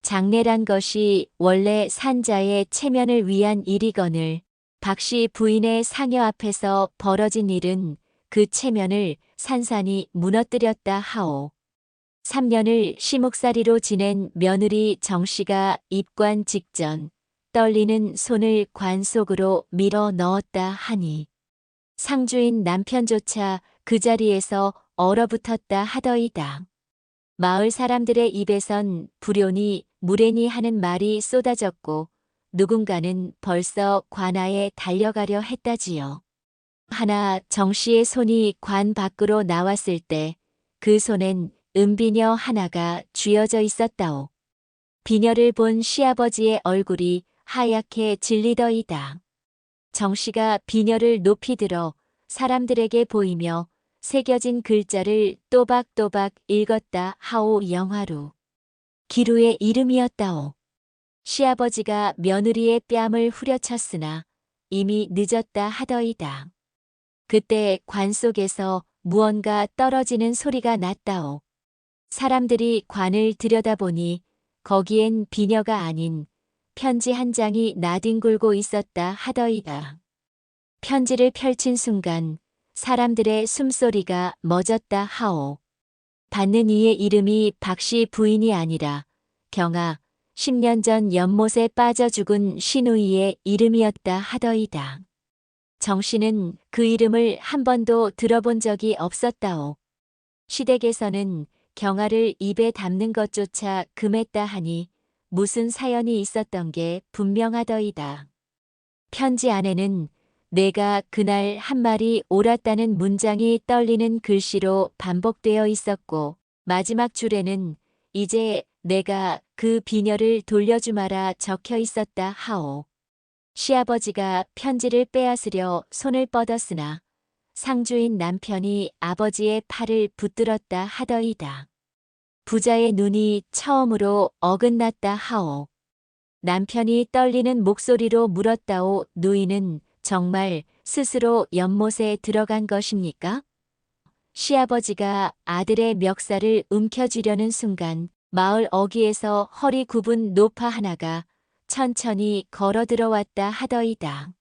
장례란 것이 원래 산자의 체면을 위한 일이거늘 박씨 부인의 상여 앞에서 벌어진 일은 그 체면을 산산이 무너뜨렸다 하오. 3년을 시묵살이로 지낸 며느리 정씨가 입관 직전 떨리는 손을 관 속으로 밀어 넣었다 하니 상주인 남편조차 그 자리에서 얼어붙었다 하더이다. 마을 사람들의 입에선 불효니 무례니 하는 말이 쏟아졌고 누군가는 벌써 관아에 달려가려 했다지요. 하나 정씨의 손이 관 밖으로 나왔을 때 그 손엔 은비녀 하나가 쥐어져 있었다오. 비녀를 본 시아버지의 얼굴이 하얗게 질리더이다. 정씨가 비녀를 높이 들어 사람들에게 보이며 새겨진 글자를 또박또박 읽었다 하오. 영화루. 기루의 이름이었다오. 시아버지가 며느리의 뺨을 후려쳤으나 이미 늦었다 하더이다. 그때 관 속에서 무언가 떨어지는 소리가 났다오. 사람들이 관을 들여다보니 거기엔 비녀가 아닌 편지 한 장이 나뒹굴고 있었다 하더이다. 편지를 펼친 순간 사람들의 숨소리가 멎었다 하오. 받는 이의 이름이 박씨 부인이 아니라 경아 10년 전 연못에 빠져 죽은 시누이의 이름이었다 하더이다. 정씨는 그 이름을 한 번도 들어본 적이 없었다오. 시댁에서는 경아를 입에 담는 것조차 금했다 하니 무슨 사연이 있었던 게 분명하더이다. 편지 안에는 내가 그날 한 말이 옳았다는 문장이 떨리는 글씨로 반복되어 있었고 마지막 줄에는 이제 내가 그 비녀를 돌려주마라 적혀 있었다 하오. 시아버지가 편지를 빼앗으려 손을 뻗었으나 상주인 남편이 아버지의 팔을 붙들었다 하더이다. 부자의 눈이 처음으로 어긋났다 하오. 남편이 떨리는 목소리로 물었다오. 누이는 정말 스스로 연못에 들어간 것입니까? 시아버지가 아들의 멱살을 움켜쥐려는 순간 마을 어귀에서 허리 굽은 노파 하나가 천천히 걸어 들어왔다 하더이다.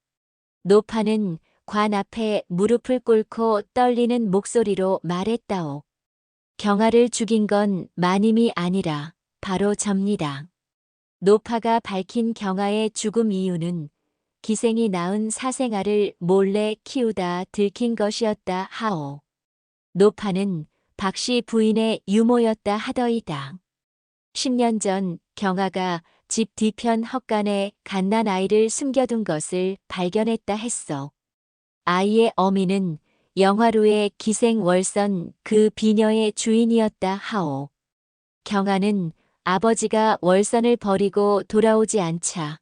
노파는 관 앞에 무릎을 꿇고 떨리는 목소리로 말했다오. 경아를 죽인 건 마님이 아니라 바로 접니다. 노파가 밝힌 경아의 죽음 이유는 기생이 낳은 사생아를 몰래 키우다 들킨 것이었다 하오. 노파는 박씨 부인의 유모였다 하더이다. 10년 전 경아가 집 뒤편 헛간에 갓난 아이를 숨겨둔 것을 발견했다 했어. 아이의 어미는 영화루의 기생월선 그 비녀의 주인이었다 하오. 경아는 아버지가 월선을 버리고 돌아오지 않자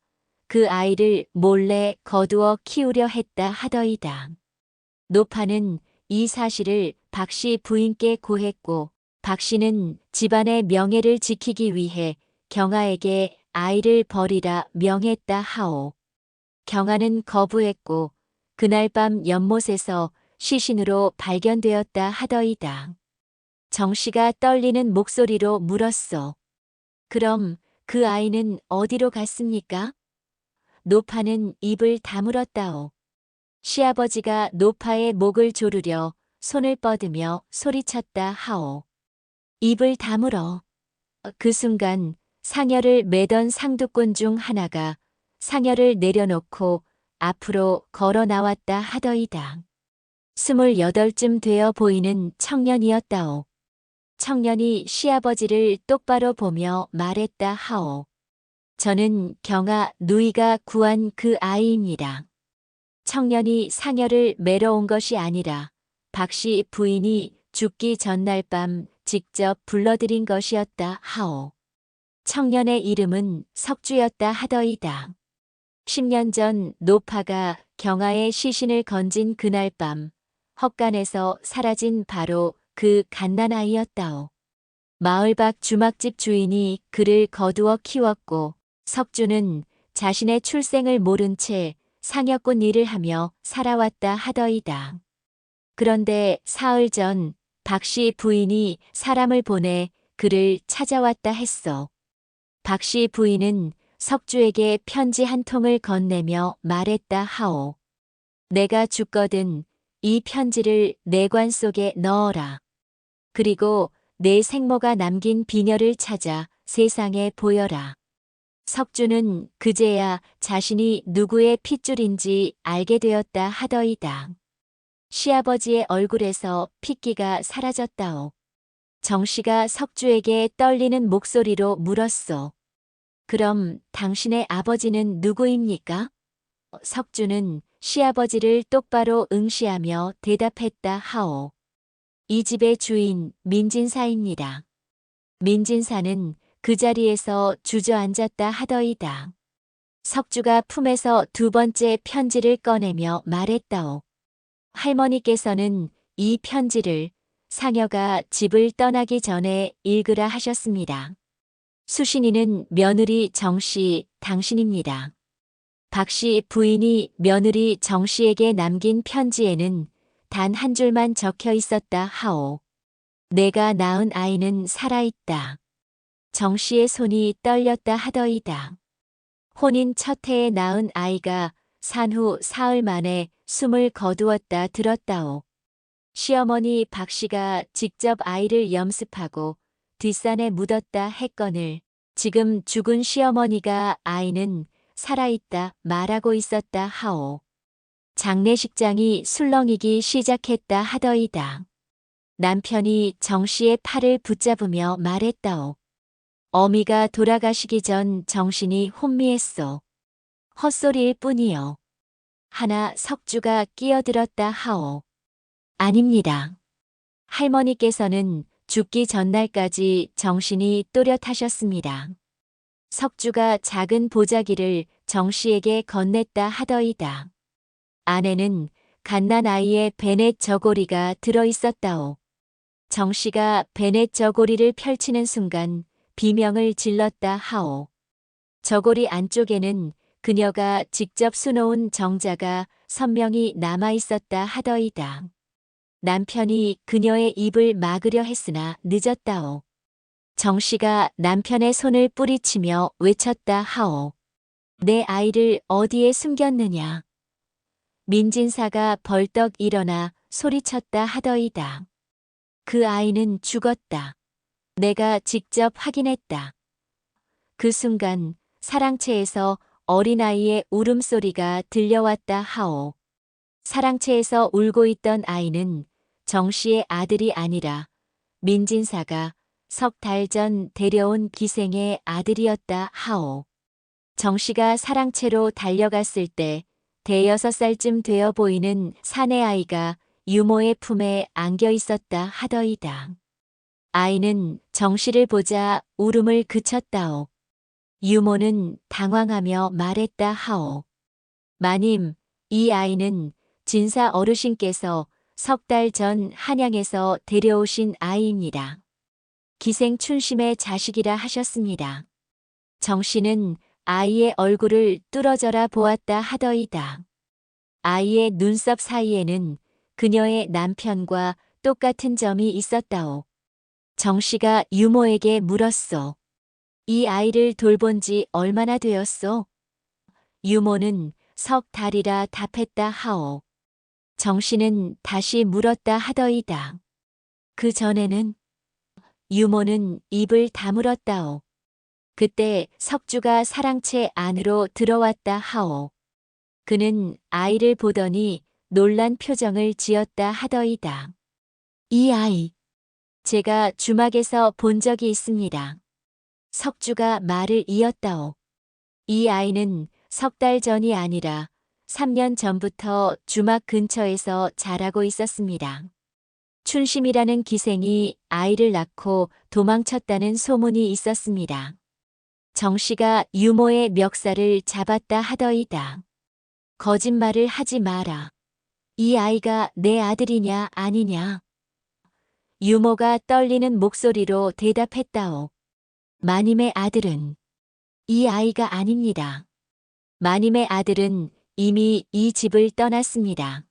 그 아이를 몰래 거두어 키우려 했다 하더이다. 노파는 이 사실을 박씨 부인께 고했고 박씨는 집안의 명예를 지키기 위해 경아에게 아이를 버리라 명했다 하오. 경아는 거부했고 그날 밤 연못에서 시신으로 발견되었다 하더이다. 정씨가 떨리는 목소리로 물었어. 그럼 그 아이는 어디로 갔습니까? 노파는 입을 다물었다오. 시아버지가 노파의 목을 조르려 손을 뻗으며 소리쳤다 하오. 입을 다물어. 그 순간 상여를 매던 상두꾼 중 하나가 상여를 내려놓고 앞으로 걸어 나왔다 하더이다. 28쯤 되어 보이는 청년이었다오. 청년이 시아버지를 똑바로 보며 말했다 하오. 저는 경아 누이가 구한 그 아이입니다. 청년이 상여를 매러 온 것이 아니라 박씨 부인이 죽기 전날 밤 직접 불러들인 것이었다 하오. 청년의 이름은 석주였다 하더이다. 10년 전 노파가 경아의 시신을 건진 그날 밤 헛간에서 사라진 바로 그 갓난아이였다오. 마을 밖 주막집 주인이 그를 거두어 키웠고 석주는 자신의 출생을 모른 채 상여꾼 일을 하며 살아왔다 하더이다. 그런데 사흘 전 박씨 부인이 사람을 보내 그를 찾아왔다 했어. 박 씨 부인은 석주에게 편지 한 통을 건네며 말했다 하오. 내가 죽거든 이 편지를 내 관 속에 넣어라. 그리고 내 생모가 남긴 비녀를 찾아 세상에 보여라. 석주는 그제야 자신이 누구의 핏줄인지 알게 되었다 하더이다. 시아버지의 얼굴에서 핏기가 사라졌다오. 정씨가 석주에게 떨리는 목소리로 물었소. 그럼 당신의 아버지는 누구입니까? 석주는 시아버지를 똑바로 응시하며 대답했다 하오. 이 집의 주인 민진사입니다. 민진사는 그 자리에서 주저앉았다 하더이다. 석주가 품에서 두 번째 편지를 꺼내며 말했다오. 할머니께서는 이 편지를 상여가 집을 떠나기 전에 읽으라 하셨습니다. 수신이는 며느리 정씨 당신입니다. 박씨 부인이 며느리 정씨에게 남긴 편지에는 단 한 줄만 적혀 있었다 하오. 내가 낳은 아이는 살아있다. 정씨의 손이 떨렸다 하더이다. 혼인 첫 해에 낳은 아이가 산후 사흘 만에 숨을 거두었다 들었다오. 시어머니 박씨가 직접 아이를 염습하고 뒷산에 묻었다 했거늘 지금 죽은 시어머니가 아이는 살아있다 말하고 있었다 하오. 장례식장이 술렁이기 시작했다 하더이다. 남편이 정씨의 팔을 붙잡으며 말했다오. 어미가 돌아가시기 전 정신이 혼미했소. 헛소리일 뿐이요. 하나 석주가 끼어들었다 하오. 아닙니다. 할머니께서는 죽기 전날까지 정신이 또렷하셨습니다. 석주가 작은 보자기를 정씨에게 건넸다 하더이다. 안에는 갓난 아이의 베넷 저고리가 들어있었다오. 정씨가 베넷 저고리를 펼치는 순간 비명을 질렀다 하오. 저고리 안쪽에는 그녀가 직접 수놓은 정자가 선명히 남아있었다 하더이다. 남편이 그녀의 입을 막으려 했으나 늦었다오. 정씨가 남편의 손을 뿌리치며 외쳤다 하오. 내 아이를 어디에 숨겼느냐. 민진사가 벌떡 일어나 소리쳤다 하더이다. 그 아이는 죽었다. 내가 직접 확인했다. 그 순간 사랑채에서 어린아이의 울음소리가 들려왔다 하오. 사랑채에서 울고 있던 아이는 정씨의 아들이 아니라 민진사가 석 달 전 데려온 기생의 아들이었다 하오. 정씨가 사랑채로 달려갔을 때 대여섯 살쯤 되어 보이는 사내아이가 유모의 품에 안겨 있었다 하더이다. 아이는 정씨를 보자 울음을 그쳤다오. 유모는 당황하며 말했다 하오. 마님, 이 아이는 진사 어르신께서 석 달 전 한양에서 데려오신 아이입니다. 기생 춘심의 자식이라 하셨습니다. 정씨는 아이의 얼굴을 뚫어져라 보았다 하더이다. 아이의 눈썹 사이에는 그녀의 남편과 똑같은 점이 있었다오. 정씨가 유모에게 물었소. 이 아이를 돌본 지 얼마나 되었소? 유모는 석 달이라 답했다 하오. 정씨는 다시 물었다 하더이다. 그 전에는? 유모는 입을 다물었다오. 그때 석주가 사랑채 안으로 들어왔다 하오. 그는 아이를 보더니 놀란 표정을 지었다 하더이다. 이 아이, 제가 주막에서 본 적이 있습니다. 석주가 말을 이었다오. 이 아이는 석 달 전이 아니라 3년 전부터 주막 근처에서 자라고 있었습니다. 춘심이라는 기생이 아이를 낳고 도망쳤다는 소문이 있었습니다. 정씨가 유모의 멱살을 잡았다 하더이다. 거짓말을 하지 마라. 이 아이가 내 아들이냐 아니냐. 유모가 떨리는 목소리로 대답했다오. 마님의 아들은 이 아이가 아닙니다. 마님의 아들은 이미 이 집을 떠났습니다.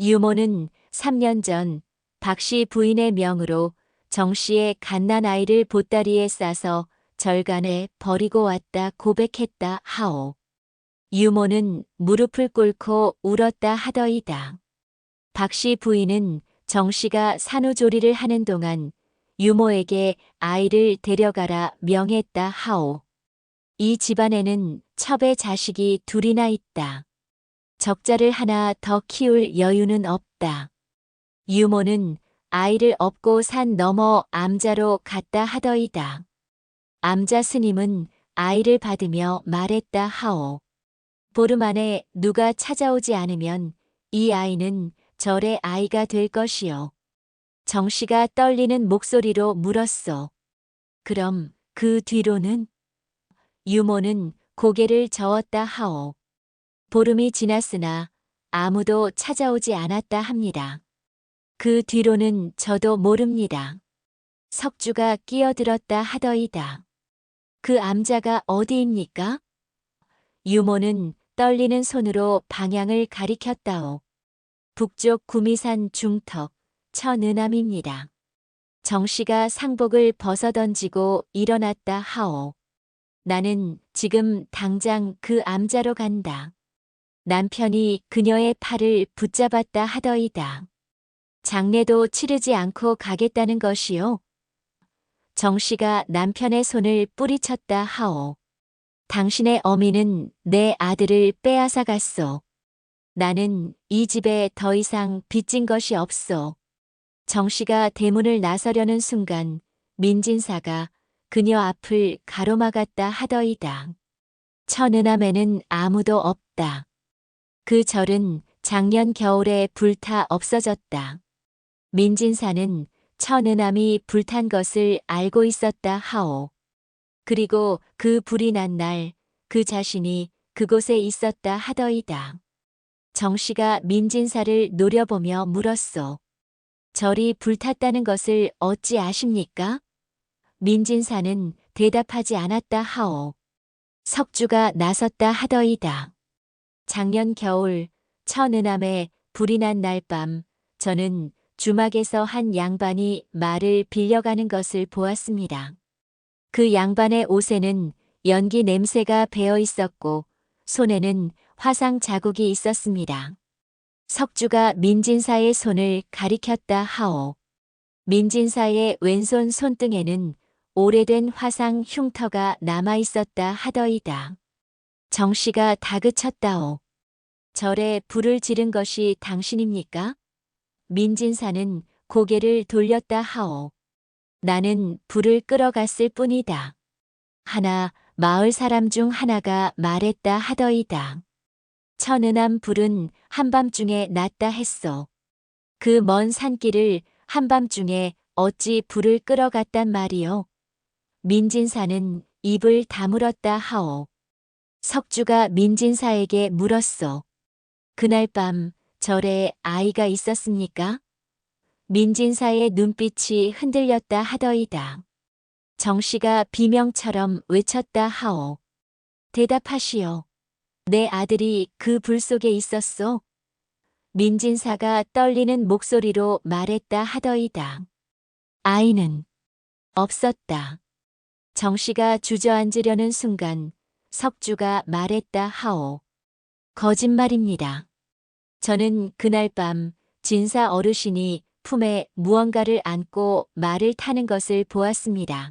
유모는 3년 전 박씨 부인의 명으로 정씨의 갓난 아이를 보따리에 싸서 절간에 버리고 왔다 고백했다 하오. 유모는 무릎을 꿇고 울었다 하더이다. 박씨 부인은 정씨가 산후조리를 하는 동안 유모에게 아이를 데려가라 명했다 하오. 이 집안에는 첩의 자식이 둘이나 있다. 적자를 하나 더 키울 여유는 없다. 유모는 아이를 업고 산 너머 암자로 갔다 하더이다. 암자 스님은 아이를 받으며 말했다 하오. 보름 안에 누가 찾아오지 않으면 이 아이는 절의 아이가 될 것이요. 정씨가 떨리는 목소리로 물었소. 그럼 그 뒤로는? 유모는 고개를 저었다 하오. 보름이 지났으나 아무도 찾아오지 않았다 합니다. 그 뒤로는 저도 모릅니다. 석주가 끼어들었다 하더이다. 그 암자가 어디입니까? 유모는 떨리는 손으로 방향을 가리켰다오. 북쪽 구미산 중턱 천은암입니다. 정씨가 상복을 벗어던지고 일어났다 하오. 나는 지금 당장 그 암자로 간다. 남편이 그녀의 팔을 붙잡았다 하더이다. 장례도 치르지 않고 가겠다는 것이요. 정씨가 남편의 손을 뿌리쳤다 하오. 당신의 어미는 내 아들을 빼앗아 갔소. 나는 이 집에 더 이상 빚진 것이 없소. 정씨가 대문을 나서려는 순간 민진사가 그녀 앞을 가로막았다 하더이다. 천은함에는 아무도 없다. 그 절은 작년 겨울에 불타 없어졌다. 민진사는 천은함이 불탄 것을 알고 있었다 하오. 그리고 그 불이 난 날 그 자신이 그곳에 있었다 하더이다. 정씨가 민진사를 노려보며 물었소. 절이 불탔다는 것을 어찌 아십니까? 민진사는 대답하지 않았다 하오. 석주가 나섰다 하더이다. 작년 겨울 천은함에 불이 난 날 밤 저는 주막에서 한 양반이 말을 빌려가는 것을 보았습니다. 그 양반의 옷에는 연기 냄새가 배어 있었고 손에는 화상 자국이 있었습니다. 석주가 민진사의 손을 가리켰다 하오. 민진사의 왼손 손등에는 오래된 화상 흉터가 남아 있었다 하더이다. 정씨가 다그쳤다오. 절에 불을 지른 것이 당신입니까? 민진사는 고개를 돌렸다 하오. 나는 불을 끌어갔을 뿐이다. 하나 마을 사람 중 하나가 말했다 하더이다. 천은함 불은 한밤중에 났다 했소. 그 먼 산길을 한밤중에 어찌 불을 끌어갔단 말이요. 민진사는 입을 다물었다 하오. 석주가 민진사에게 물었소. 그날 밤 절에 아이가 있었습니까? 민진사의 눈빛이 흔들렸다 하더이다. 정씨가 비명처럼 외쳤다 하오. 대답하시오. 내 아들이 그 불 속에 있었소. 민진사가 떨리는 목소리로 말했다 하더이다. 아이는 없었다. 정씨가 주저앉으려는 순간 석주가 말했다 하오. 거짓말입니다. 저는 그날 밤 진사 어르신이 품에 무언가를 안고 말을 타는 것을 보았습니다.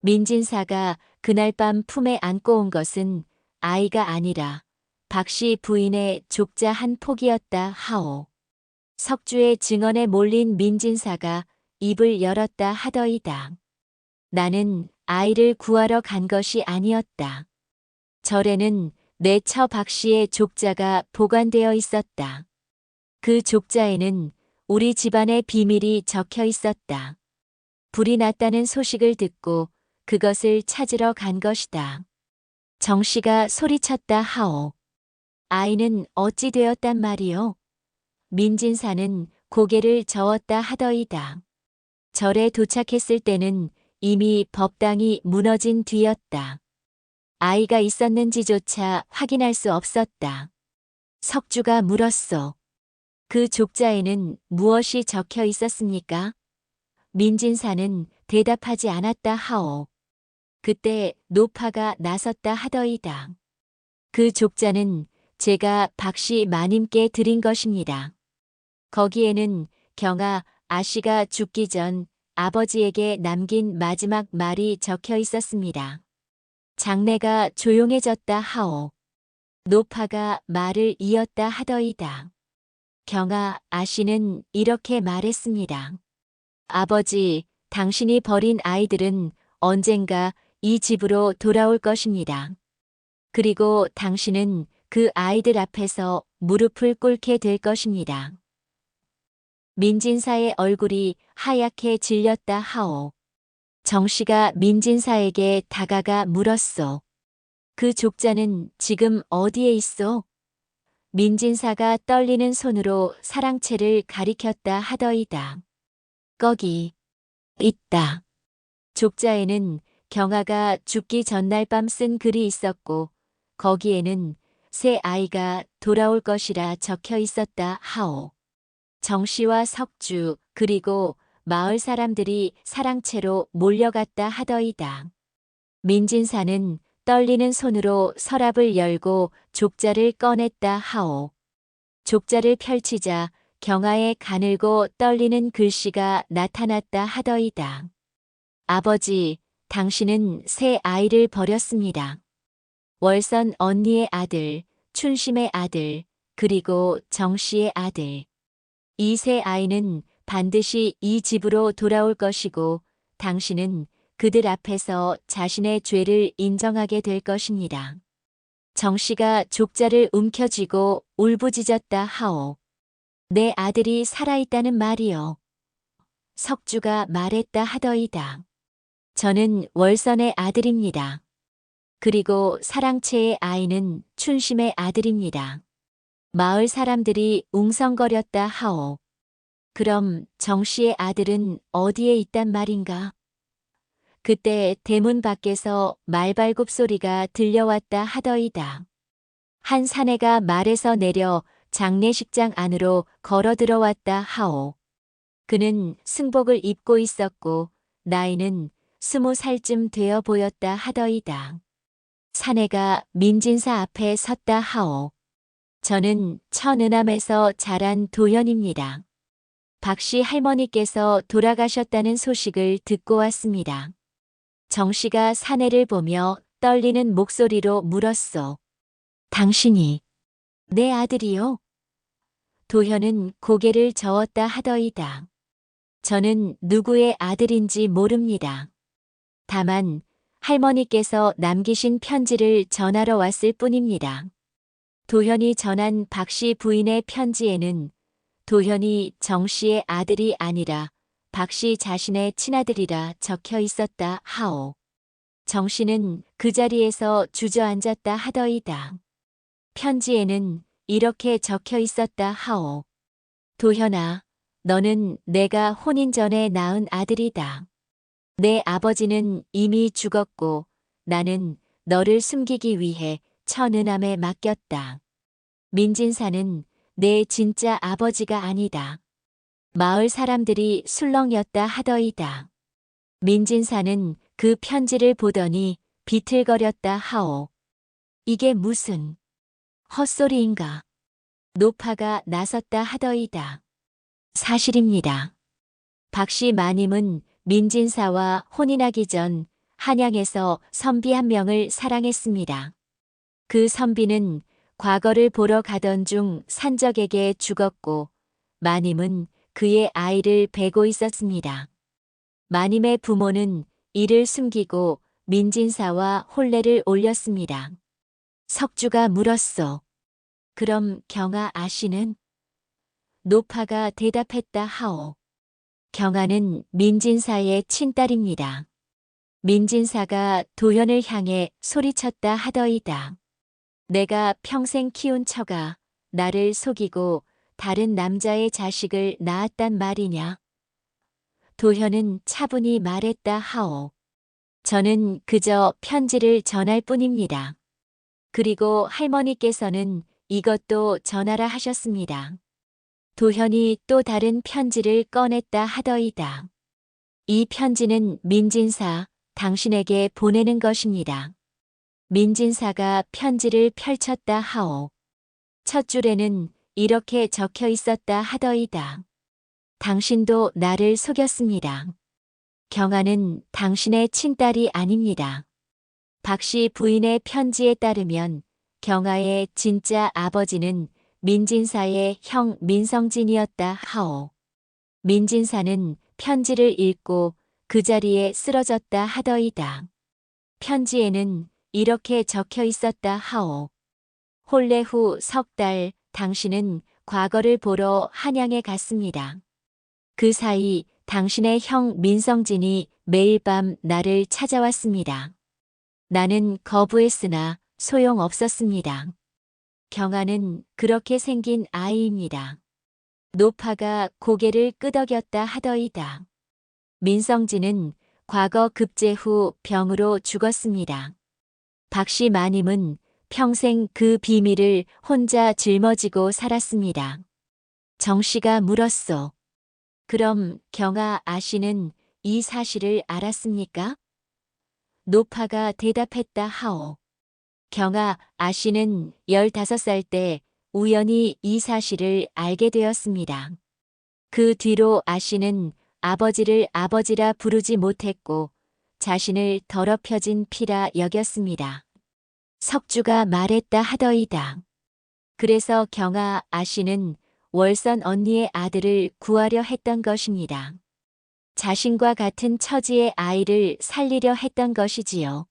민진사가 그날 밤 품에 안고 온 것은 아이가 아니라 박씨 부인의 족자 한 폭이었다 하오. 석주의 증언에 몰린 민진사가 입을 열었다 하더이다. 나는 아이를 구하러 간 것이 아니었다. 절에는 내 처 박씨의 족자가 보관되어 있었다. 그 족자에는 우리 집안의 비밀이 적혀 있었다. 불이 났다는 소식을 듣고 그것을 찾으러 간 것이다. 정씨가 소리쳤다 하오. 아이는 어찌 되었단 말이오? 민진사는 고개를 저었다 하더이다. 절에 도착했을 때는 이미 법당이 무너진 뒤였다. 아이가 있었는지조차 확인할 수 없었다. 석주가 물었소. 그 족자에는 무엇이 적혀 있었습니까? 민진사는 대답하지 않았다 하오. 그때 노파가 나섰다 하더이다. 그 족자는 제가 박씨 마님께 드린 것입니다. 거기에는 경아 아씨가 죽기 전 아버지에게 남긴 마지막 말이 적혀 있었습니다. 장내가 조용해졌다 하오. 노파가 말을 이었다 하더이다. 경아 아씨는 이렇게 말했습니다. 아버지, 당신이 버린 아이들은 언젠가 이 집으로 돌아올 것입니다. 그리고 당신은 그 아이들 앞에서 무릎을 꿇게 될 것입니다. 민진사의 얼굴이 하얗게 질렸다 하오. 정씨가 민진사에게 다가가 물었소. 그 족자는 지금 어디에 있어? 민진사가 떨리는 손으로 사랑채를 가리켰다 하더이다. 거기 있다. 족자에는 경아가 죽기 전날 밤 쓴 글이 있었고 거기에는 새 아이가 돌아올 것이라 적혀 있었다 하오. 정씨와 석주 그리고 마을 사람들이 사랑채로 몰려갔다 하더이다. 민진사는 떨리는 손으로 서랍을 열고 족자를 꺼냈다 하오. 족자를 펼치자 경아의 가늘고 떨리는 글씨가 나타났다 하더이다. 아버지, 당신은 새 아이를 버렸습니다. 월선 언니의 아들, 춘심의 아들, 그리고 정씨의 아들. 이 새 아이는 반드시 이 집으로 돌아올 것이고 당신은 그들 앞에서 자신의 죄를 인정하게 될 것입니다. 정씨가 족자를 움켜쥐고 울부짖었다 하오. 내 아들이 살아있다는 말이요. 석주가 말했다 하더이다. 저는 월선의 아들입니다. 그리고 사랑채의 아이는 춘심의 아들입니다. 마을 사람들이 웅성거렸다 하오. 그럼 정씨의 아들은 어디에 있단 말인가? 그때 대문 밖에서 말발굽 소리가 들려왔다 하더이다. 한 사내가 말에서 내려 장례식장 안으로 걸어 들어왔다 하오. 그는 승복을 입고 있었고 나이는 20살쯤 되어 보였다 하더이다. 사내가 민진사 앞에 섰다 하오. 저는 천은함에서 자란 도현입니다. 박씨 할머니께서 돌아가셨다는 소식을 듣고 왔습니다. 정씨가 사내를 보며 떨리는 목소리로 물었소. 당신이 내 아들이요? 도현은 고개를 저었다 하더이다. 저는 누구의 아들인지 모릅니다. 다만 할머니께서 남기신 편지를 전하러 왔을 뿐입니다. 도현이 전한 박씨 부인의 편지에는 도현이 정씨의 아들이 아니라 박씨 자신의 친아들이라 적혀 있었다 하오. 정씨는 그 자리에서 주저앉았다 하더이다. 편지에는 이렇게 적혀 있었다 하오. 도현아, 너는 내가 혼인 전에 낳은 아들이다. 내 아버지는 이미 죽었고 나는 너를 숨기기 위해 천은함에 맡겼다. 민진사는 내 진짜 아버지가 아니다. 마을 사람들이 술렁였다 하더이다. 민진사는 그 편지를 보더니 비틀거렸다 하오. 이게 무슨 헛소리인가? 노파가 나섰다 하더이다. 사실입니다. 박씨 마님은 민진사와 혼인하기 전 한양에서 선비 한 명을 사랑했습니다. 그 선비는 과거를 보러 가던 중 산적에게 죽었고 마님은 그의 아이를 베고 있었습니다. 마님의 부모는 이를 숨기고 민진사와 혼례를 올렸습니다. 석주가 물었소. 그럼 경아 아씨는? 노파가 대답했다 하오. 경아는 민진사의 친딸입니다. 민진사가 도현을 향해 소리쳤다 하더이다. 내가 평생 키운 처가 나를 속이고 다른 남자의 자식을 낳았단 말이냐? 도현은 차분히 말했다 하오. 저는 그저 편지를 전할 뿐입니다. 그리고 할머니께서는 이것도 전하라 하셨습니다. 도현이 또 다른 편지를 꺼냈다 하더이다. 이 편지는 민진사, 당신에게 보내는 것입니다. 민진사가 편지를 펼쳤다 하오. 첫 줄에는 이렇게 적혀 있었다 하더이다. 당신도 나를 속였습니다. 경아는 당신의 친딸이 아닙니다. 박씨 부인의 편지에 따르면 경아의 진짜 아버지는 민진사의 형 민성진이었다 하오. 민진사는 편지를 읽고 그 자리에 쓰러졌다 하더이다. 편지에는 이렇게 적혀 있었다 하오. 혼례 후 석 달 당신은 과거를 보러 한양에 갔습니다. 그 사이 당신의 형 민성진이 매일 밤 나를 찾아왔습니다. 나는 거부했으나 소용없었습니다. 경아는 그렇게 생긴 아이입니다. 노파가 고개를 끄덕였다 하더이다. 민성진은 과거 급제 후 병으로 죽었습니다. 박씨 마님은 평생 그 비밀을 혼자 짊어지고 살았습니다. 정씨가 물었소. 그럼 경아 아씨는 이 사실을 알았습니까? 노파가 대답했다 하오. 경아 아씨는 15살 때 우연히 이 사실을 알게 되었습니다. 그 뒤로 아씨는 아버지를 아버지라 부르지 못했고 자신을 더럽혀진 피라 여겼습니다. 석주가 말했다 하더이다. 그래서 경아 아씨는 월선 언니의 아들을 구하려 했던 것입니다. 자신과 같은 처지의 아이를 살리려 했던 것이지요.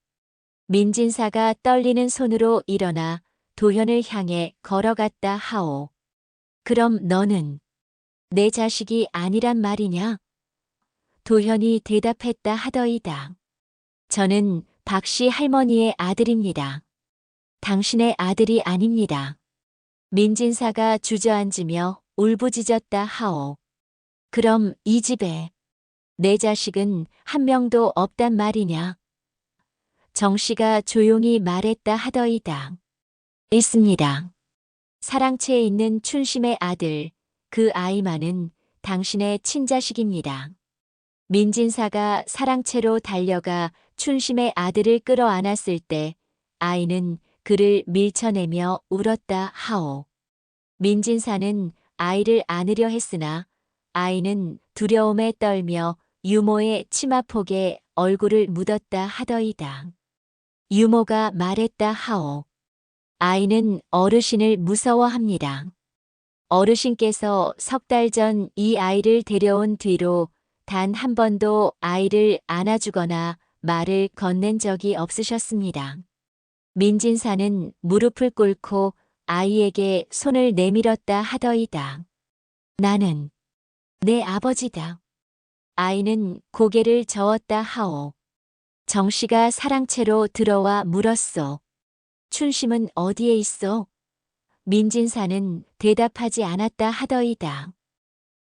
민진사가 떨리는 손으로 일어나 도현을 향해 걸어갔다 하오. 그럼 너는 내 자식이 아니란 말이냐? 도현이 대답했다 하더이다. 저는 박씨 할머니의 아들입니다. 당신의 아들이 아닙니다. 민진사가 주저앉으며 울부짖었다 하오. 그럼 이 집에 내 자식은 한 명도 없단 말이냐? 정씨가 조용히 말했다 하더이다. 있습니다. 사랑채에 있는 춘심의 아들, 그 아이만은 당신의 친자식입니다. 민진사가 사랑채로 달려가 춘심의 아들을 끌어안았을 때 아이는 그를 밀쳐내며 울었다 하오. 민진사는 아이를 안으려 했으나 아이는 두려움에 떨며 유모의 치마폭에 얼굴을 묻었다 하더이다. 유모가 말했다 하오. 아이는 어르신을 무서워합니다. 어르신께서 석 달 전 이 아이를 데려온 뒤로 단 한 번도 아이를 안아주거나 말을 건넨 적이 없으셨습니다. 민진사는 무릎을 꿇고 아이에게 손을 내밀었다 하더이다. 나는 내 아버지다. 아이는 고개를 저었다 하오. 정씨가 사랑채로 들어와 물었소. 춘심은 어디에 있어? 민진사는 대답하지 않았다 하더이다.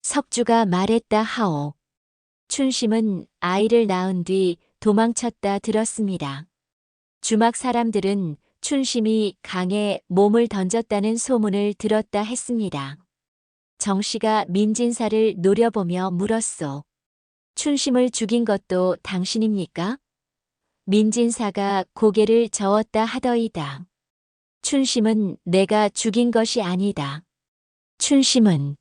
석주가 말했다 하오. 춘심은 아이를 낳은 뒤 도망쳤다 들었습니다. 주막 사람들은 춘심이 강에 몸을 던졌다는 소문을 들었다 했습니다. 정씨가 민진사를 노려보며 물었소. 춘심을 죽인 것도 당신입니까? 민진사가 고개를 저었다 하더이다. 춘심은 내가 죽인 것이 아니다. 춘심은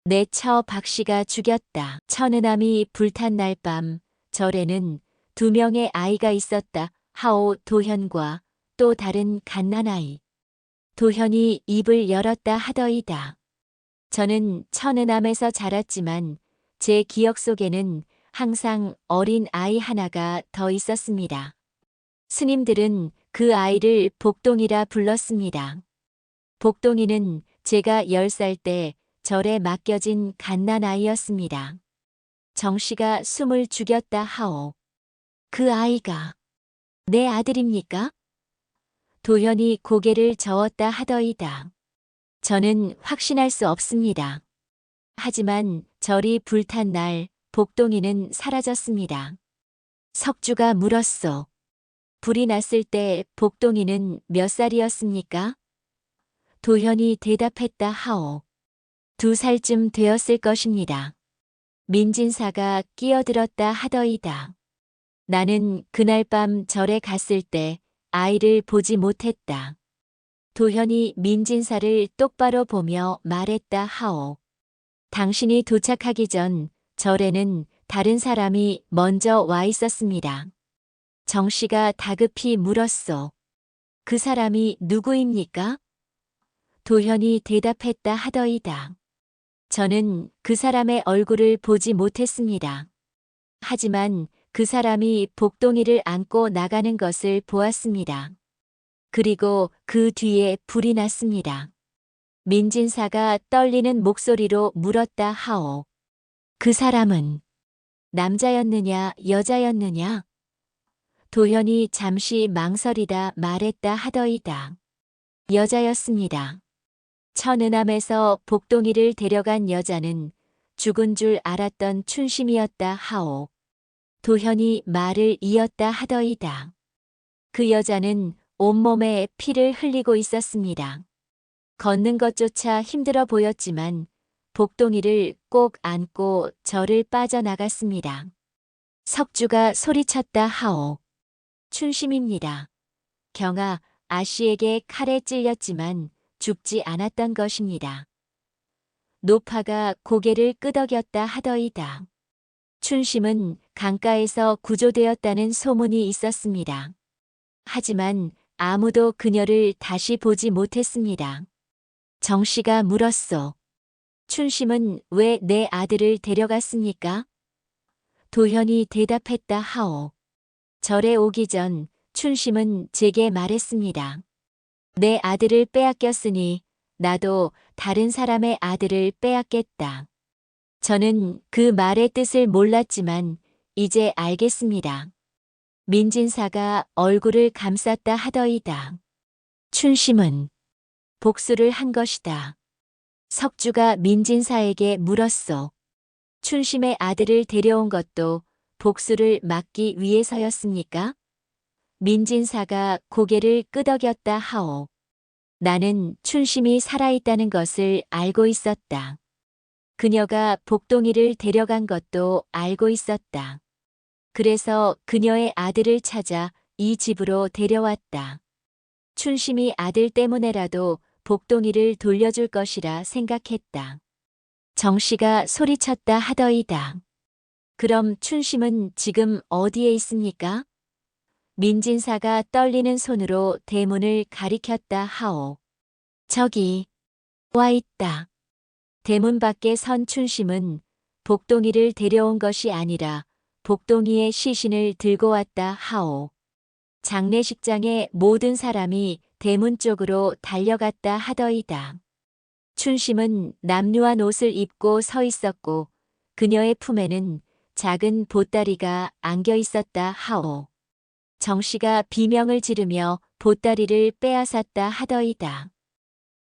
내 처 박씨가 죽였다. 천은함이 불탄 날 밤 절에는 2명의 아이가 있었다 하오. 도현과 또 다른 갓난아이. 도현이 입을 열었다 하더이다. 저는 천은함에서 자랐지만 제 기억 속에는 항상 어린 아이 하나가 더 있었습니다. 스님들은 그 아이를 복동이라 불렀습니다. 복동이는 제가 10살 때 절에 맡겨진 갓난아이였습니다. 정씨가 숨을 죽였다 하오. 그 아이가 내 아들입니까? 도현이 고개를 저었다 하더이다. 저는 확신할 수 없습니다. 하지만 절이 불탄 날 복동이는 사라졌습니다. 석주가 물었소. 불이 났을 때 복동이는 몇 살이었습니까? 도현이 대답했다 하오. 2살쯤 되었을 것입니다. 민진사가 끼어들었다 하더이다. 나는 그날 밤 절에 갔을 때 아이를 보지 못했다. 도현이 민진사를 똑바로 보며 말했다 하오. 당신이 도착하기 전 절에는 다른 사람이 먼저 와 있었습니다. 정 씨가 다급히 물었소. 그 사람이 누구입니까? 도현이 대답했다 하더이다. 저는 그 사람의 얼굴을 보지 못했습니다. 하지만 그 사람이 복동이를 안고 나가는 것을 보았습니다. 그리고 그 뒤에 불이 났습니다. 민진사가 떨리는 목소리로 물었다 하오. 그 사람은 남자였느냐 여자였느냐? 도현이 잠시 망설이다 말했다 하더이다. 여자였습니다. 천은암에서 복동이를 데려간 여자는 죽은 줄 알았던 춘심이었다 하오. 도현이 말을 이었다 하더이다. 그 여자는 온몸에 피를 흘리고 있었습니다. 걷는 것조차 힘들어 보였지만 복동이를 꼭 안고 절을 빠져나갔습니다. 석주가 소리쳤다 하오. 춘심입니다. 경아, 아씨에게 칼에 찔렸지만 죽지 않았던 것입니다. 노파가 고개를 끄덕였다 하더이다. 춘심은 강가에서 구조되었다는 소문이 있었습니다. 하지만 아무도 그녀를 다시 보지 못했습니다. 정 씨가 물었소. 춘심은 왜 내 아들을 데려갔습니까? 도현이 대답했다 하오. 절에 오기 전 춘심은 제게 말했습니다. 내 아들을 빼앗겼으니 나도 다른 사람의 아들을 빼앗겠다. 저는 그 말의 뜻을 몰랐지만 이제 알겠습니다. 민진사가 얼굴을 감쌌다 하더이다. 춘심은 복수를 한 것이다. 석주가 민진사에게 물었소. 춘심의 아들을 데려온 것도 복수를 막기 위해서였습니까? 민진사가 고개를 끄덕였다 하오. 나는 춘심이 살아있다는 것을 알고 있었다. 그녀가 복동이를 데려간 것도 알고 있었다. 그래서 그녀의 아들을 찾아 이 집으로 데려왔다. 춘심이 아들 때문에라도 복동이를 돌려줄 것이라 생각했다. 정 씨가 소리쳤다 하더이다. 그럼 춘심은 지금 어디에 있습니까? 민진사가 떨리는 손으로 대문을 가리켰다 하오. 저기 와 있다. 대문 밖에 선 춘심은 복동이를 데려온 것이 아니라 복동이의 시신을 들고 왔다 하오. 장례식장에 모든 사람이 대문 쪽으로 달려갔다 하더이다. 춘심은 남루한 옷을 입고 서 있었고 그녀의 품에는 작은 보따리가 안겨 있었다 하오. 정 씨가 비명을 지르며 보따리를 빼앗았다 하더이다.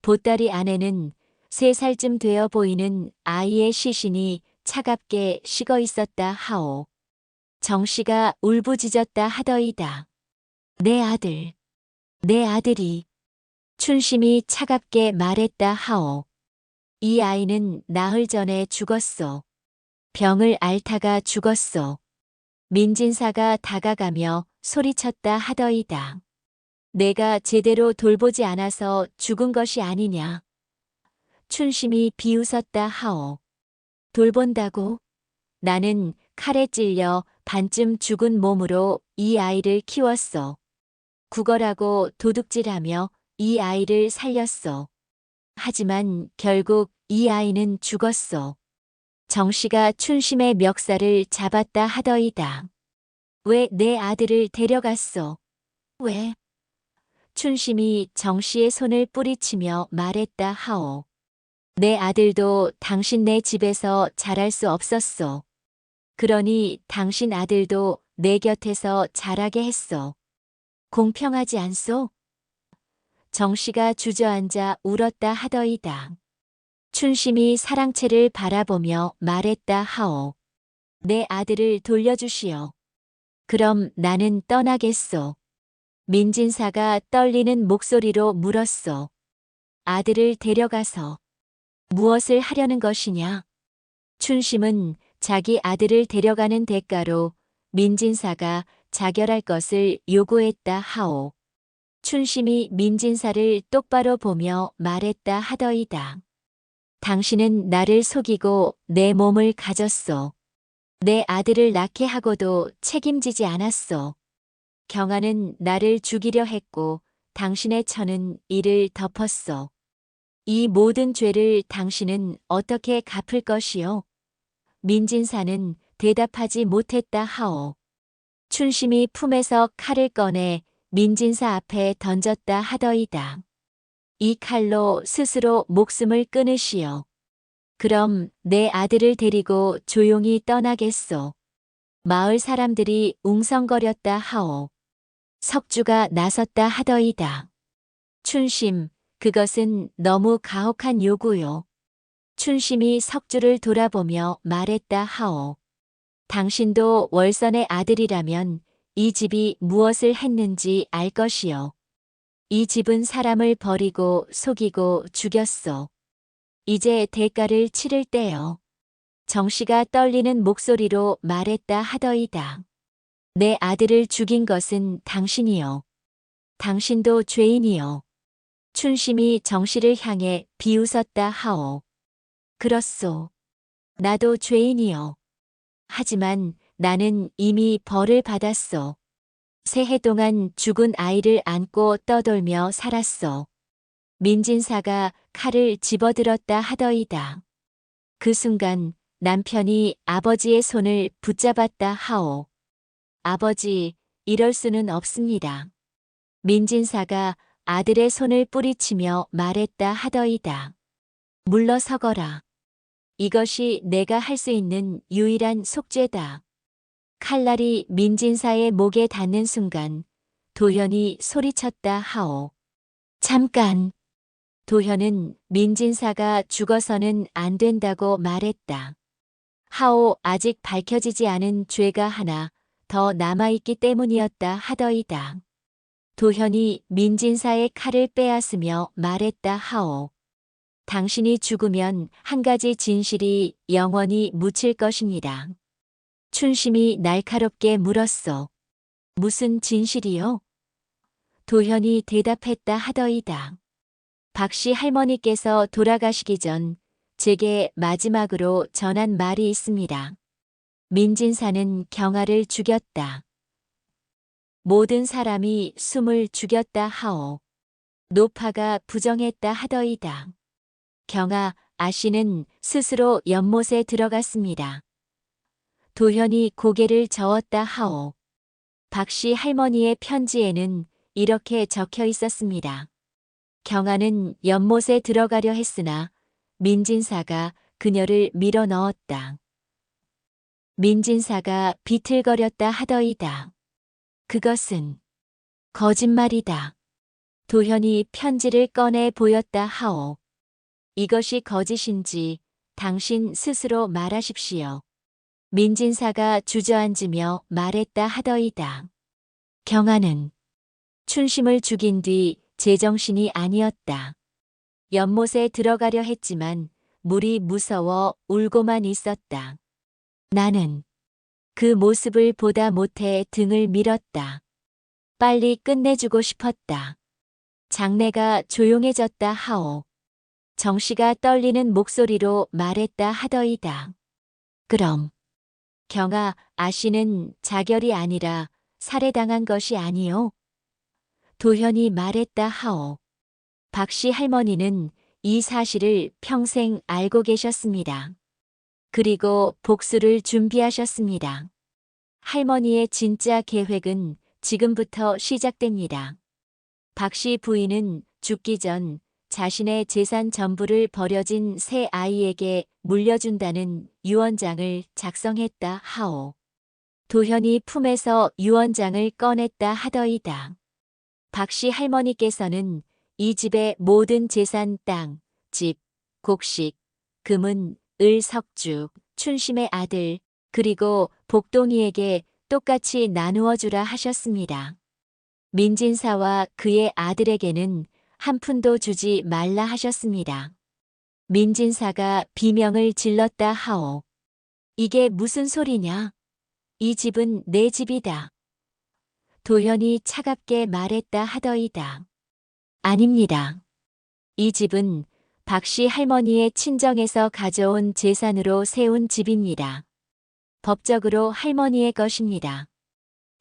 보따리 안에는 3살쯤 되어 보이는 아이의 시신이 차갑게 식어 있었다 하오. 정 씨가 울부짖었다 하더이다. 내 아들, 내 아들이. 춘심이 차갑게 말했다 하오. 이 아이는 나흘 전에 죽었소. 병을 앓다가 죽었소. 민진사가 다가가며 소리쳤다 하더이다. 내가 제대로 돌보지 않아서 죽은 것이 아니냐. 춘심이 비웃었다 하오. 돌본다고? 나는 칼에 찔려 반쯤 죽은 몸으로 이 아이를 키웠소. 구걸하고 도둑질하며 이 아이를 살렸소. 하지만 결국 이 아이는 죽었소. 정 씨가 춘심의 멱살을 잡았다 하더이다. 왜 내 아들을 데려갔소? 왜? 춘심이 정 씨의 손을 뿌리치며 말했다 하오. 내 아들도 당신네 집에서 자랄 수 없었소. 그러니 당신 아들도 내 곁에서 자라게 했소. 공평하지 않소? 정 씨가 주저앉아 울었다 하더이다. 춘심이 사랑채를 바라보며 말했다 하오. 내 아들을 돌려주시오. 그럼 나는 떠나겠소. 민진사가 떨리는 목소리로 물었소. 아들을 데려가서 무엇을 하려는 것이냐? 춘심은 자기 아들을 데려가는 대가로 민진사가 자결할 것을 요구했다 하오. 춘심이 민진사를 똑바로 보며 말했다 하더이다. 당신은 나를 속이고 내 몸을 가졌소. 내 아들을 낳게 하고도 책임지지 않았소. 경아는 나를 죽이려 했고 당신의 처는 이를 덮었소. 이 모든 죄를 당신은 어떻게 갚을 것이요? 민진사는 대답하지 못했다 하오. 춘심이 품에서 칼을 꺼내 민진사 앞에 던졌다 하더이다. 이 칼로 스스로 목숨을 끊으시오. 그럼 내 아들을 데리고 조용히 떠나겠소. 마을 사람들이 웅성거렸다 하오. 석주가 나섰다 하더이다. 춘심, 그것은 너무 가혹한 요구요. 춘심이 석주를 돌아보며 말했다 하오. 당신도 월선의 아들이라면 이 집이 무엇을 했는지 알 것이요. 이 집은 사람을 버리고 속이고 죽였소. 이제 대가를 치를 때요. 정씨가 떨리는 목소리로 말했다 하더이다. 내 아들을 죽인 것은 당신이요. 당신도 죄인이요. 춘심이 정씨를 향해 비웃었다 하오. 그렇소. 나도 죄인이요. 하지만 나는 이미 벌을 받았소. 새해 동안 죽은 아이를 안고 떠돌며 살았소. 민진사가 칼을 집어들었다 하더이다. 그 순간 남편이 아버지의 손을 붙잡았다 하오. 아버지, 이럴 수는 없습니다. 민진사가 아들의 손을 뿌리치며 말했다 하더이다. 물러서거라. 이것이 내가 할 수 있는 유일한 속죄다. 칼날이 민진사의 목에 닿는 순간 도현이 소리쳤다 하오. 잠깐. 도현은 민진사가 죽어서는 안 된다고 말했다. 하오, 아직 밝혀지지 않은 죄가 하나 더 남아있기 때문이었다 하더이다. 도현이 민진사의 칼을 빼앗으며 말했다 하오. 당신이 죽으면 한 가지 진실이 영원히 묻힐 것입니다. 춘심이 날카롭게 물었소. 무슨 진실이요? 도현이 대답했다 하더이다. 박씨 할머니께서 돌아가시기 전 제게 마지막으로 전한 말이 있습니다. 민진사는 경아를 죽였다. 모든 사람이 숨을 죽였다 하오. 노파가 부정했다 하더이다. 경아, 아씨는 스스로 연못에 들어갔습니다. 도현이 고개를 저었다 하오. 박씨 할머니의 편지에는 이렇게 적혀 있었습니다. 경아는 연못에 들어가려 했으나 민진사가 그녀를 밀어 넣었다. 민진사가 비틀거렸다 하더이다. 그것은 거짓말이다. 도현이 편지를 꺼내 보였다 하오. 이것이 거짓인지 당신 스스로 말하십시오. 민진사가 주저앉으며 말했다 하더이다. 경아는 춘심을 죽인 뒤 제정신이 아니었다. 연못에 들어가려 했지만 물이 무서워 울고만 있었다. 나는 그 모습을 보다 못해 등을 밀었다. 빨리 끝내주고 싶었다. 장내가 조용해졌다 하오. 정씨가 떨리는 목소리로 말했다 하더이다. 그럼 경아, 아씨는 자결이 아니라 살해당한 것이 아니요? 도현이 말했다 하오. 박씨 할머니는 이 사실을 평생 알고 계셨습니다. 그리고 복수를 준비하셨습니다. 할머니의 진짜 계획은 지금부터 시작됩니다. 박씨 부인은 죽기 전 자신의 재산 전부를 버려진 새 아이에게 물려준다는 유언장을 작성했다 하오. 도현이 품에서 유언장을 꺼냈다 하더이다. 박씨 할머니께서는 이 집의 모든 재산 땅, 집, 곡식, 금은, 을, 석주, 춘심의 아들, 그리고 복동이에게 똑같이 나누어 주라 하셨습니다. 민진사와 그의 아들에게는 한 푼도 주지 말라 하셨습니다. 민진사가 비명을 질렀다 하오. 이게 무슨 소리냐? 이 집은 내 집이다. 도현이 차갑게 말했다 하더이다. 아닙니다. 이 집은 박씨 할머니의 친정에서 가져온 재산으로 세운 집입니다. 법적으로 할머니의 것입니다.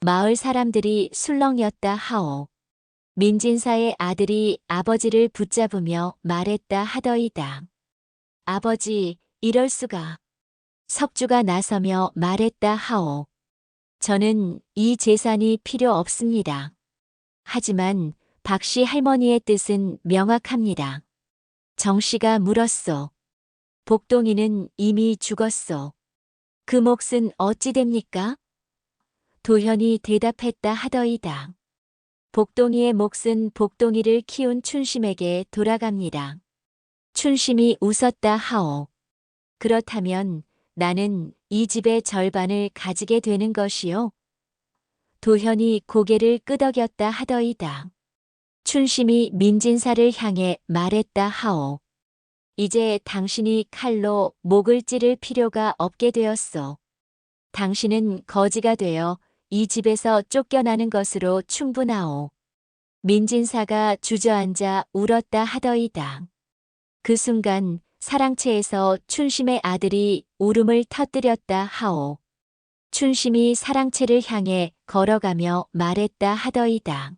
마을 사람들이 술렁였다 하오. 민진사의 아들이 아버지를 붙잡으며 말했다 하더이다. 아버지, 이럴 수가. 석주가 나서며 말했다 하오. 저는 이 재산이 필요 없습니다. 하지만 박씨 할머니의 뜻은 명확합니다. 정씨가 물었소. 복동이는 이미 죽었소. 그 몫은 어찌 됩니까? 도현이 대답했다 하더이다. 복동이의 몫은 복동이를 키운 춘심에게 돌아갑니다. 춘심이 웃었다 하오. 그렇다면 나는 이 집의 절반을 가지게 되는 것이요. 도현이 고개를 끄덕였다 하더이다. 춘심이 민진사를 향해 말했다 하오. 이제 당신이 칼로 목을 찌를 필요가 없게 되었소. 당신은 거지가 되어 이 집에서 쫓겨나는 것으로 충분하오. 민진사가 주저앉아 울었다 하더이다. 그 순간 사랑채에서 춘심의 아들이 울음을 터뜨렸다 하오. 춘심이 사랑채를 향해 걸어가며 말했다 하더이다.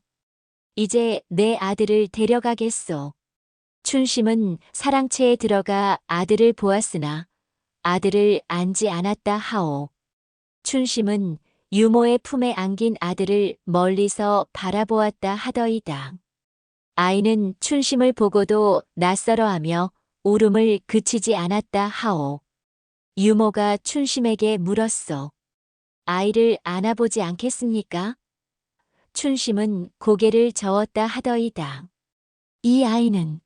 이제 내 아들을 데려가겠소. 춘심은 사랑채에 들어가 아들을 보았으나 아들을 안지 않았다 하오. 춘심은 유모의 품에 안긴 아들을 멀리서 바라보았다 하더이다. 아이는 춘심을 보고도 낯설어하며 울음을 그치지 않았다 하오. 유모가 춘심에게 물었소. 아이를 안아보지 않겠습니까? 춘심은 고개를 저었다 하더이다. 이 아이는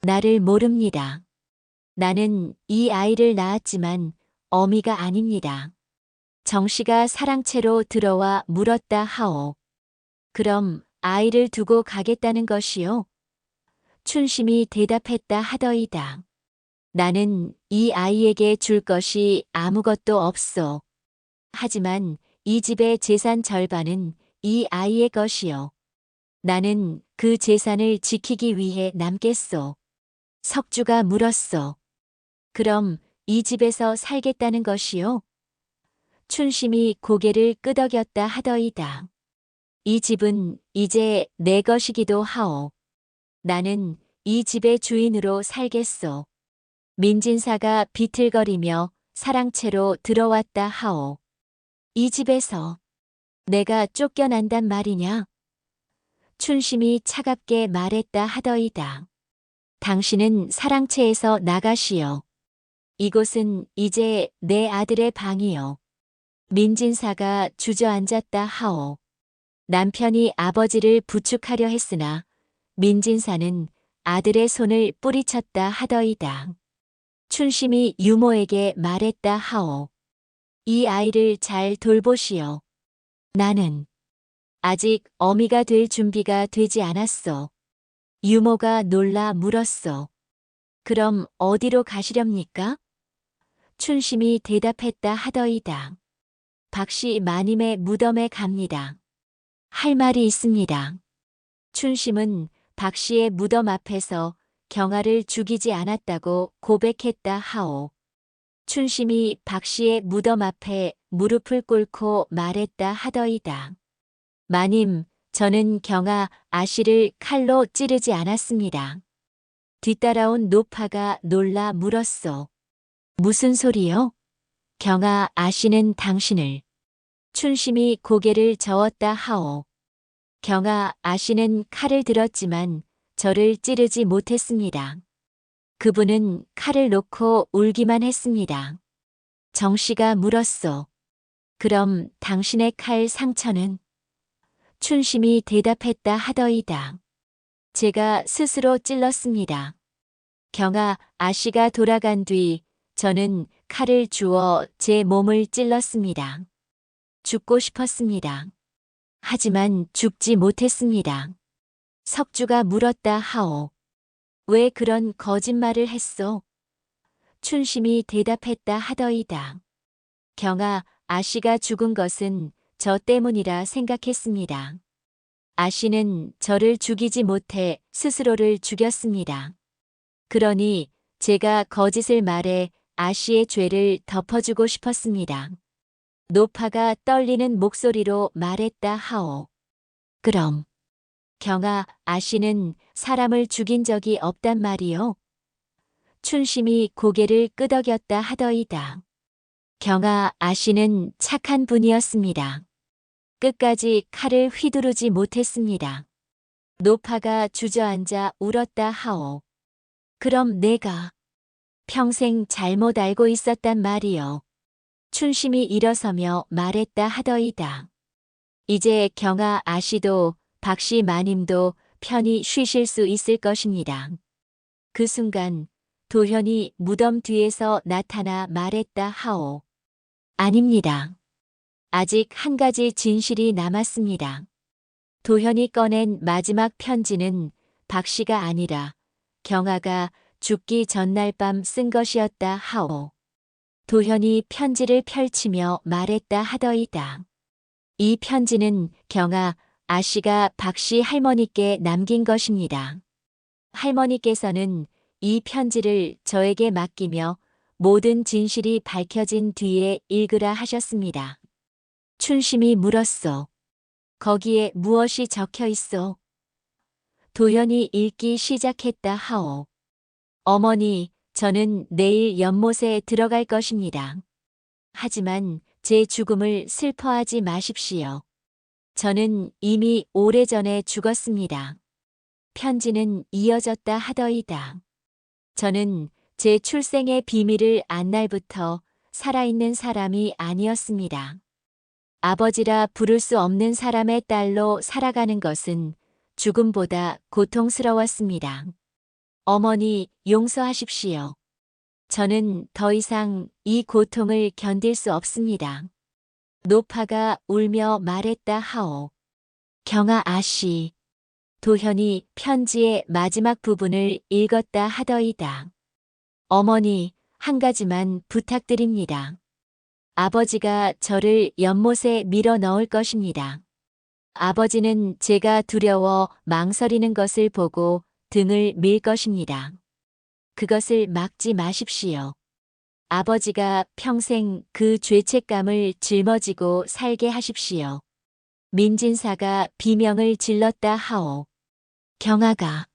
나를 모릅니다. 나는 이 아이를 낳았지만 어미가 아닙니다. 정씨가 사랑채로 들어와 물었다 하오. 그럼 아이를 두고 가겠다는 것이요? 춘심이 대답했다 하더이다. 나는 이 아이에게 줄 것이 아무것도 없소. 하지만 이 집의 재산 절반은 이 아이의 것이요. 나는 그 재산을 지키기 위해 남겠소. 석주가 물었소. 그럼 이 집에서 살겠다는 것이요? 춘심이 고개를 끄덕였다 하더이다. 이 집은 이제 내 것이기도 하오. 나는 이 집의 주인으로 살겠소. 민진사가 비틀거리며 사랑채로 들어왔다 하오. 이 집에서 내가 쫓겨난단 말이냐? 춘심이 차갑게 말했다 하더이다. 당신은 사랑채에서 나가시오. 이곳은 이제 내 아들의 방이요. 민진사가 주저앉았다 하오. 남편이 아버지를 부축하려 했으나 민진사는 아들의 손을 뿌리쳤다 하더이다. 춘심이 유모에게 말했다 하오. 이 아이를 잘 돌보시오. 나는 아직 어미가 될 준비가 되지 않았소. 유모가 놀라 물었소. 그럼 어디로 가시렵니까? 춘심이 대답했다 하더이다. 박씨 마님의 무덤에 갑니다. 할 말이 있습니다. 춘심은 박씨의 무덤 앞에서 경아를 죽이지 않았다고 고백했다 하오. 춘심이 박씨의 무덤 앞에 무릎을 꿇고 말했다 하더이다. 마님, 저는 경아 아씨를 칼로 찌르지 않았습니다. 뒤따라온 노파가 놀라 물었소. 무슨 소리요? 경아 아씨는 당신을. 춘심이 고개를 저었다 하오. 경아 아씨는 칼을 들었지만 저를 찌르지 못했습니다. 그분은 칼을 놓고 울기만 했습니다. 정씨가 물었소. 그럼 당신의 칼 상처는? 춘심이 대답했다 하더이다. 제가 스스로 찔렀습니다. 경아 아씨가 돌아간 뒤 저는 칼을 주워 제 몸을 찔렀습니다. 죽고 싶었습니다. 하지만 죽지 못했습니다. 석주가 물었다 하오. 왜 그런 거짓말을 했소? 춘심이 대답했다 하더이다. 경아 아씨가 죽은 것은 저 때문이라 생각했습니다. 아씨는 저를 죽이지 못해 스스로를 죽였습니다. 그러니 제가 거짓을 말해 아씨의 죄를 덮어주고 싶었습니다. 노파가 떨리는 목소리로 말했다 하오. 그럼 경아, 아씨는 사람을 죽인 적이 없단 말이요? 춘심이 고개를 끄덕였다 하더이다. 경아, 아씨는 착한 분이었습니다. 끝까지 칼을 휘두르지 못했습니다. 노파가 주저앉아 울었다 하오. 그럼 내가 평생 잘못 알고 있었단 말이요. 춘심이 일어서며 말했다 하더이다. 이제 경아 아씨도 박씨 마님도 편히 쉬실 수 있을 것입니다. 그 순간 도현이 무덤 뒤에서 나타나 말했다 하오. 아닙니다. 아직 한 가지 진실이 남았습니다. 도현이 꺼낸 마지막 편지는 박씨가 아니라 경아가 죽기 전날 밤 쓴 것이었다 하오. 도현이 편지를 펼치며 말했다 하더이다. 이 편지는 경아, 아씨가 박씨 할머니께 남긴 것입니다. 할머니께서는 이 편지를 저에게 맡기며 모든 진실이 밝혀진 뒤에 읽으라 하셨습니다. 춘심이 물었소. 거기에 무엇이 적혀 있소? 도현이 읽기 시작했다 하오. 어머니, 저는 내일 연못에 들어갈 것입니다. 하지만 제 죽음을 슬퍼하지 마십시오. 저는 이미 오래전에 죽었습니다. 편지는 이어졌다 하더이다. 저는 제 출생의 비밀을 안 날부터 살아있는 사람이 아니었습니다. 아버지라 부를 수 없는 사람의 딸로 살아가는 것은 죽음보다 고통스러웠습니다. 어머니, 용서하십시오. 저는 더 이상 이 고통을 견딜 수 없습니다. 노파가 울며 말했다 하오. 경아 아씨. 도현이 편지의 마지막 부분을 읽었다 하더이다. 어머니, 한 가지만 부탁드립니다. 아버지가 저를 연못에 밀어 넣을 것입니다. 아버지는 제가 두려워 망설이는 것을 보고 등을 밀 것입니다. 그것을 막지 마십시오. 아버지가 평생 그 죄책감을 짊어지고 살게 하십시오. 민진사가 비명을 질렀다 하오. 경아가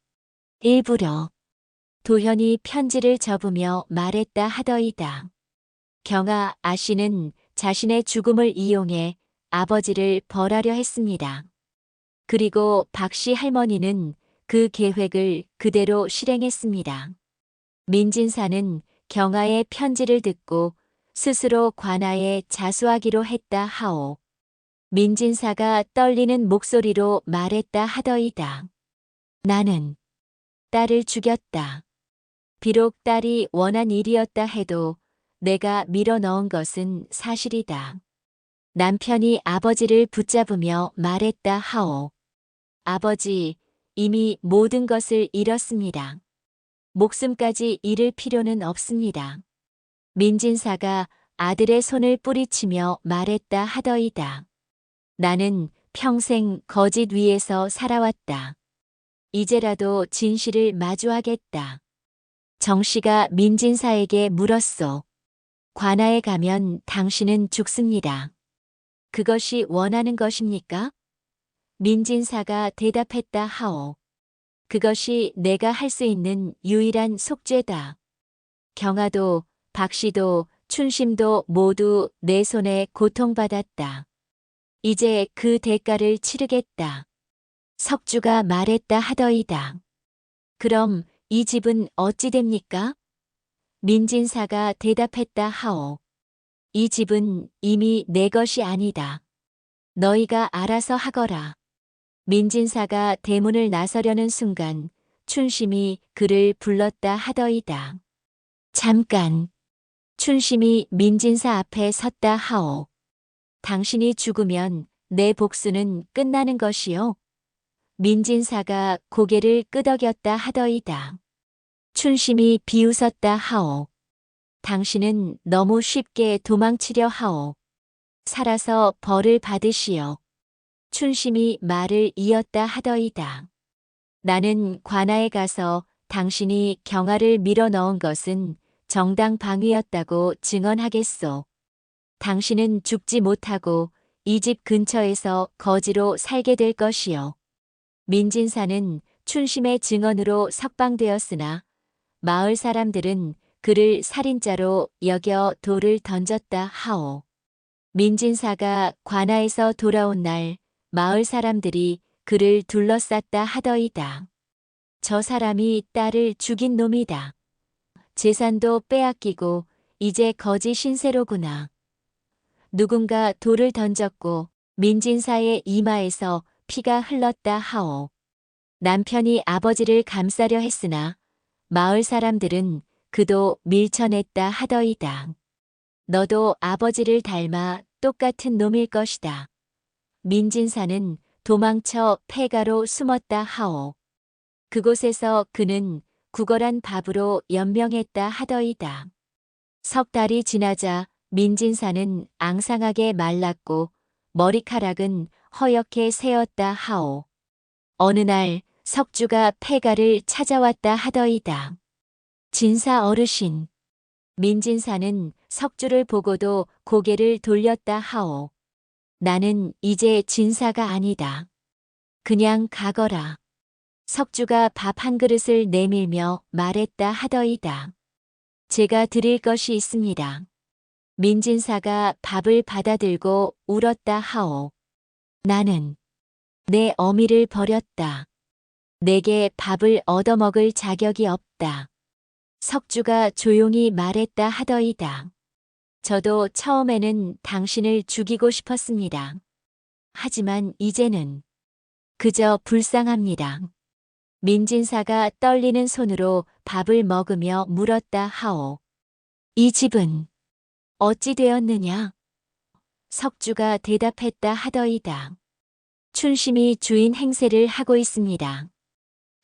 일부러 도현이 편지를 접으며 말했다 하더이다. 경아 아씨는 자신의 죽음을 이용해 아버지를 벌하려 했습니다. 그리고 박씨 할머니는 그 계획을 그대로 실행했습니다. 민진사는 경아의 편지를 듣고 스스로 관아에 자수하기로 했다 하오. 민진사가 떨리는 목소리로 말했다 하더이다. 나는 딸을 죽였다. 비록 딸이 원한 일이었다 해도 내가 밀어 넣은 것은 사실이다. 남편이 아버지를 붙잡으며 말했다 하오. 아버지, 이미 모든 것을 잃었습니다. 목숨까지 잃을 필요는 없습니다. 민진사가 아들의 손을 뿌리치며 말했다 하더이다. 나는 평생 거짓 위에서 살아왔다. 이제라도 진실을 마주하겠다. 정씨가 민진사에게 물었소. 관아에 가면 당신은 죽습니다. 그것이 원하는 것입니까? 민진사가 대답했다 하오. 그것이 내가 할 수 있는 유일한 속죄다. 경아도, 박씨도, 춘심도 모두 내 손에 고통받았다. 이제 그 대가를 치르겠다. 석주가 말했다 하더이다. 그럼 이 집은 어찌 됩니까? 민진사가 대답했다 하오. 이 집은 이미 내 것이 아니다. 너희가 알아서 하거라. 민진사가 대문을 나서려는 순간 춘심이 그를 불렀다 하더이다. 잠깐. 춘심이 민진사 앞에 섰다 하오. 당신이 죽으면 내 복수는 끝나는 것이요. 민진사가 고개를 끄덕였다 하더이다. 춘심이 비웃었다 하오. 당신은 너무 쉽게 도망치려 하오. 살아서 벌을 받으시오. 춘심이 말을 이었다 하더이다. 나는 관아에 가서 당신이 경아를 밀어 넣은 것은 정당 방위였다고 증언하겠소. 당신은 죽지 못하고 이 집 근처에서 거지로 살게 될 것이요. 민진사는 춘심의 증언으로 석방되었으나 마을 사람들은 그를 살인자로 여겨 돌을 던졌다 하오. 민진사가 관아에서 돌아온 날 마을 사람들이 그를 둘러쌌다 하더이다. 저 사람이 딸을 죽인 놈이다. 재산도 빼앗기고 이제 거지 신세로구나. 누군가 돌을 던졌고 민진사의 이마에서 피가 흘렀다 하오. 남편이 아버지를 감싸려 했으나 마을 사람들은 그도 밀쳐냈다 하더이다. 너도 아버지를 닮아 똑같은 놈일 것이다. 민진사는 도망쳐 폐가로 숨었다 하오. 그곳에서 그는 구걸한 밥으로 연명했다 하더이다. 석 달이 지나자 민진사는 앙상하게 말랐고 머리카락은 허옇게 새었다 하오. 어느 날 석주가 폐가를 찾아왔다 하더이다. 진사 어르신. 민진사는 석주를 보고도 고개를 돌렸다 하오. 나는 이제 진사가 아니다. 그냥 가거라. 석주가 밥 한 그릇을 내밀며 말했다 하더이다. 제가 드릴 것이 있습니다. 민진사가 밥을 받아들고 울었다 하오. 나는 내 어미를 버렸다. 내게 밥을 얻어먹을 자격이 없다. 석주가 조용히 말했다 하더이다. 저도 처음에는 당신을 죽이고 싶었습니다. 하지만 이제는 그저 불쌍합니다. 민진사가 떨리는 손으로 밥을 먹으며 물었다 하오. 이 집은 어찌 되었느냐? 석주가 대답했다 하더이다. 춘심이 주인 행세를 하고 있습니다.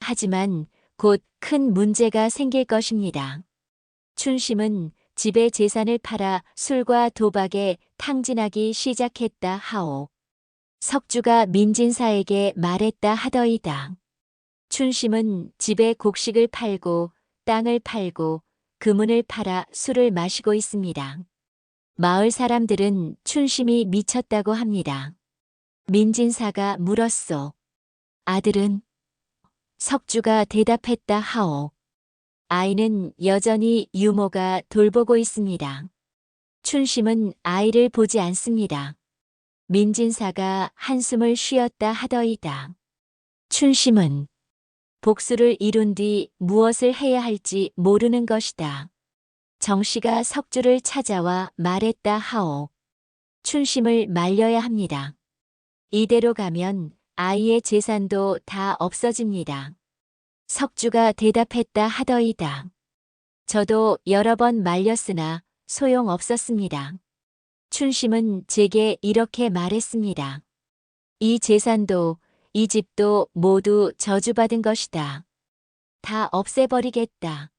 하지만 곧 큰 문제가 생길 것입니다. 춘심은 집의 재산을 팔아 술과 도박에 탕진하기 시작했다 하오. 석주가 민진사에게 말했다 하더이다. 춘심은 집의 곡식을 팔고 땅을 팔고 금은을 팔아 술을 마시고 있습니다. 마을 사람들은 춘심이 미쳤다고 합니다. 민진사가 물었소. 아들은? 석주가 대답했다 하오. 아이는 여전히 유모가 돌보고 있습니다. 춘심은 아이를 보지 않습니다. 민진사가 한숨을 쉬었다 하더이다. 춘심은 복수를 이룬 뒤 무엇을 해야 할지 모르는 것이다. 정씨가 석주를 찾아와 말했다 하오. 춘심을 말려야 합니다. 이대로 가면 아이의 재산도 다 없어집니다. 석주가 대답했다 하더이다. 저도 여러 번 말렸으나 소용없었습니다. 춘심은 제게 이렇게 말했습니다. 이 재산도 이 집도 모두 저주받은 것이다. 다 없애버리겠다.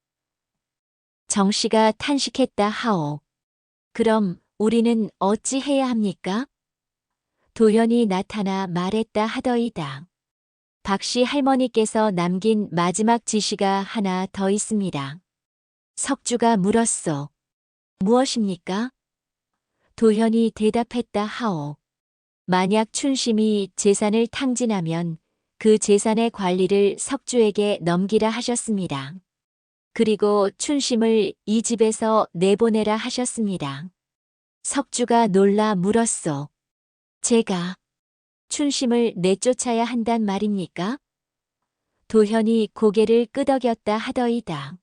정씨가 탄식했다 하오. 그럼 우리는 어찌 해야 합니까? 도현이 나타나 말했다 하더이다. 박씨 할머니께서 남긴 마지막 지시가 하나 더 있습니다. 석주가 물었소. 무엇입니까? 도현이 대답했다 하오. 만약 춘심이 재산을 탕진하면 그 재산의 관리를 석주에게 넘기라 하셨습니다. 그리고 춘심을 이 집에서 내보내라 하셨습니다. 석주가 놀라 물었소. 제가 춘심을 내쫓아야 한단 말입니까? 도현이 고개를 끄덕였다 하더이다.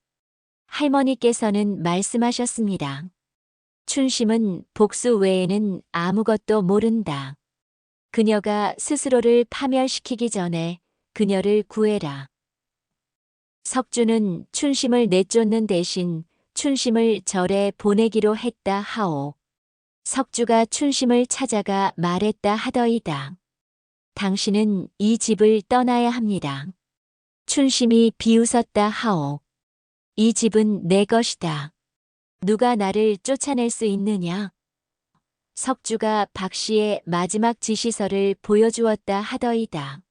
할머니께서는 말씀하셨습니다. 춘심은 복수 외에는 아무것도 모른다. 그녀가 스스로를 파멸시키기 전에 그녀를 구해라. 석주는 춘심을 내쫓는 대신 춘심을 절에 보내기로 했다 하오. 석주가 춘심을 찾아가 말했다 하더이다. 당신은 이 집을 떠나야 합니다. 춘심이 비웃었다 하오. 이 집은 내 것이다. 누가 나를 쫓아낼 수 있느냐? 석주가 박씨의 마지막 지시서를 보여주었다 하더이다.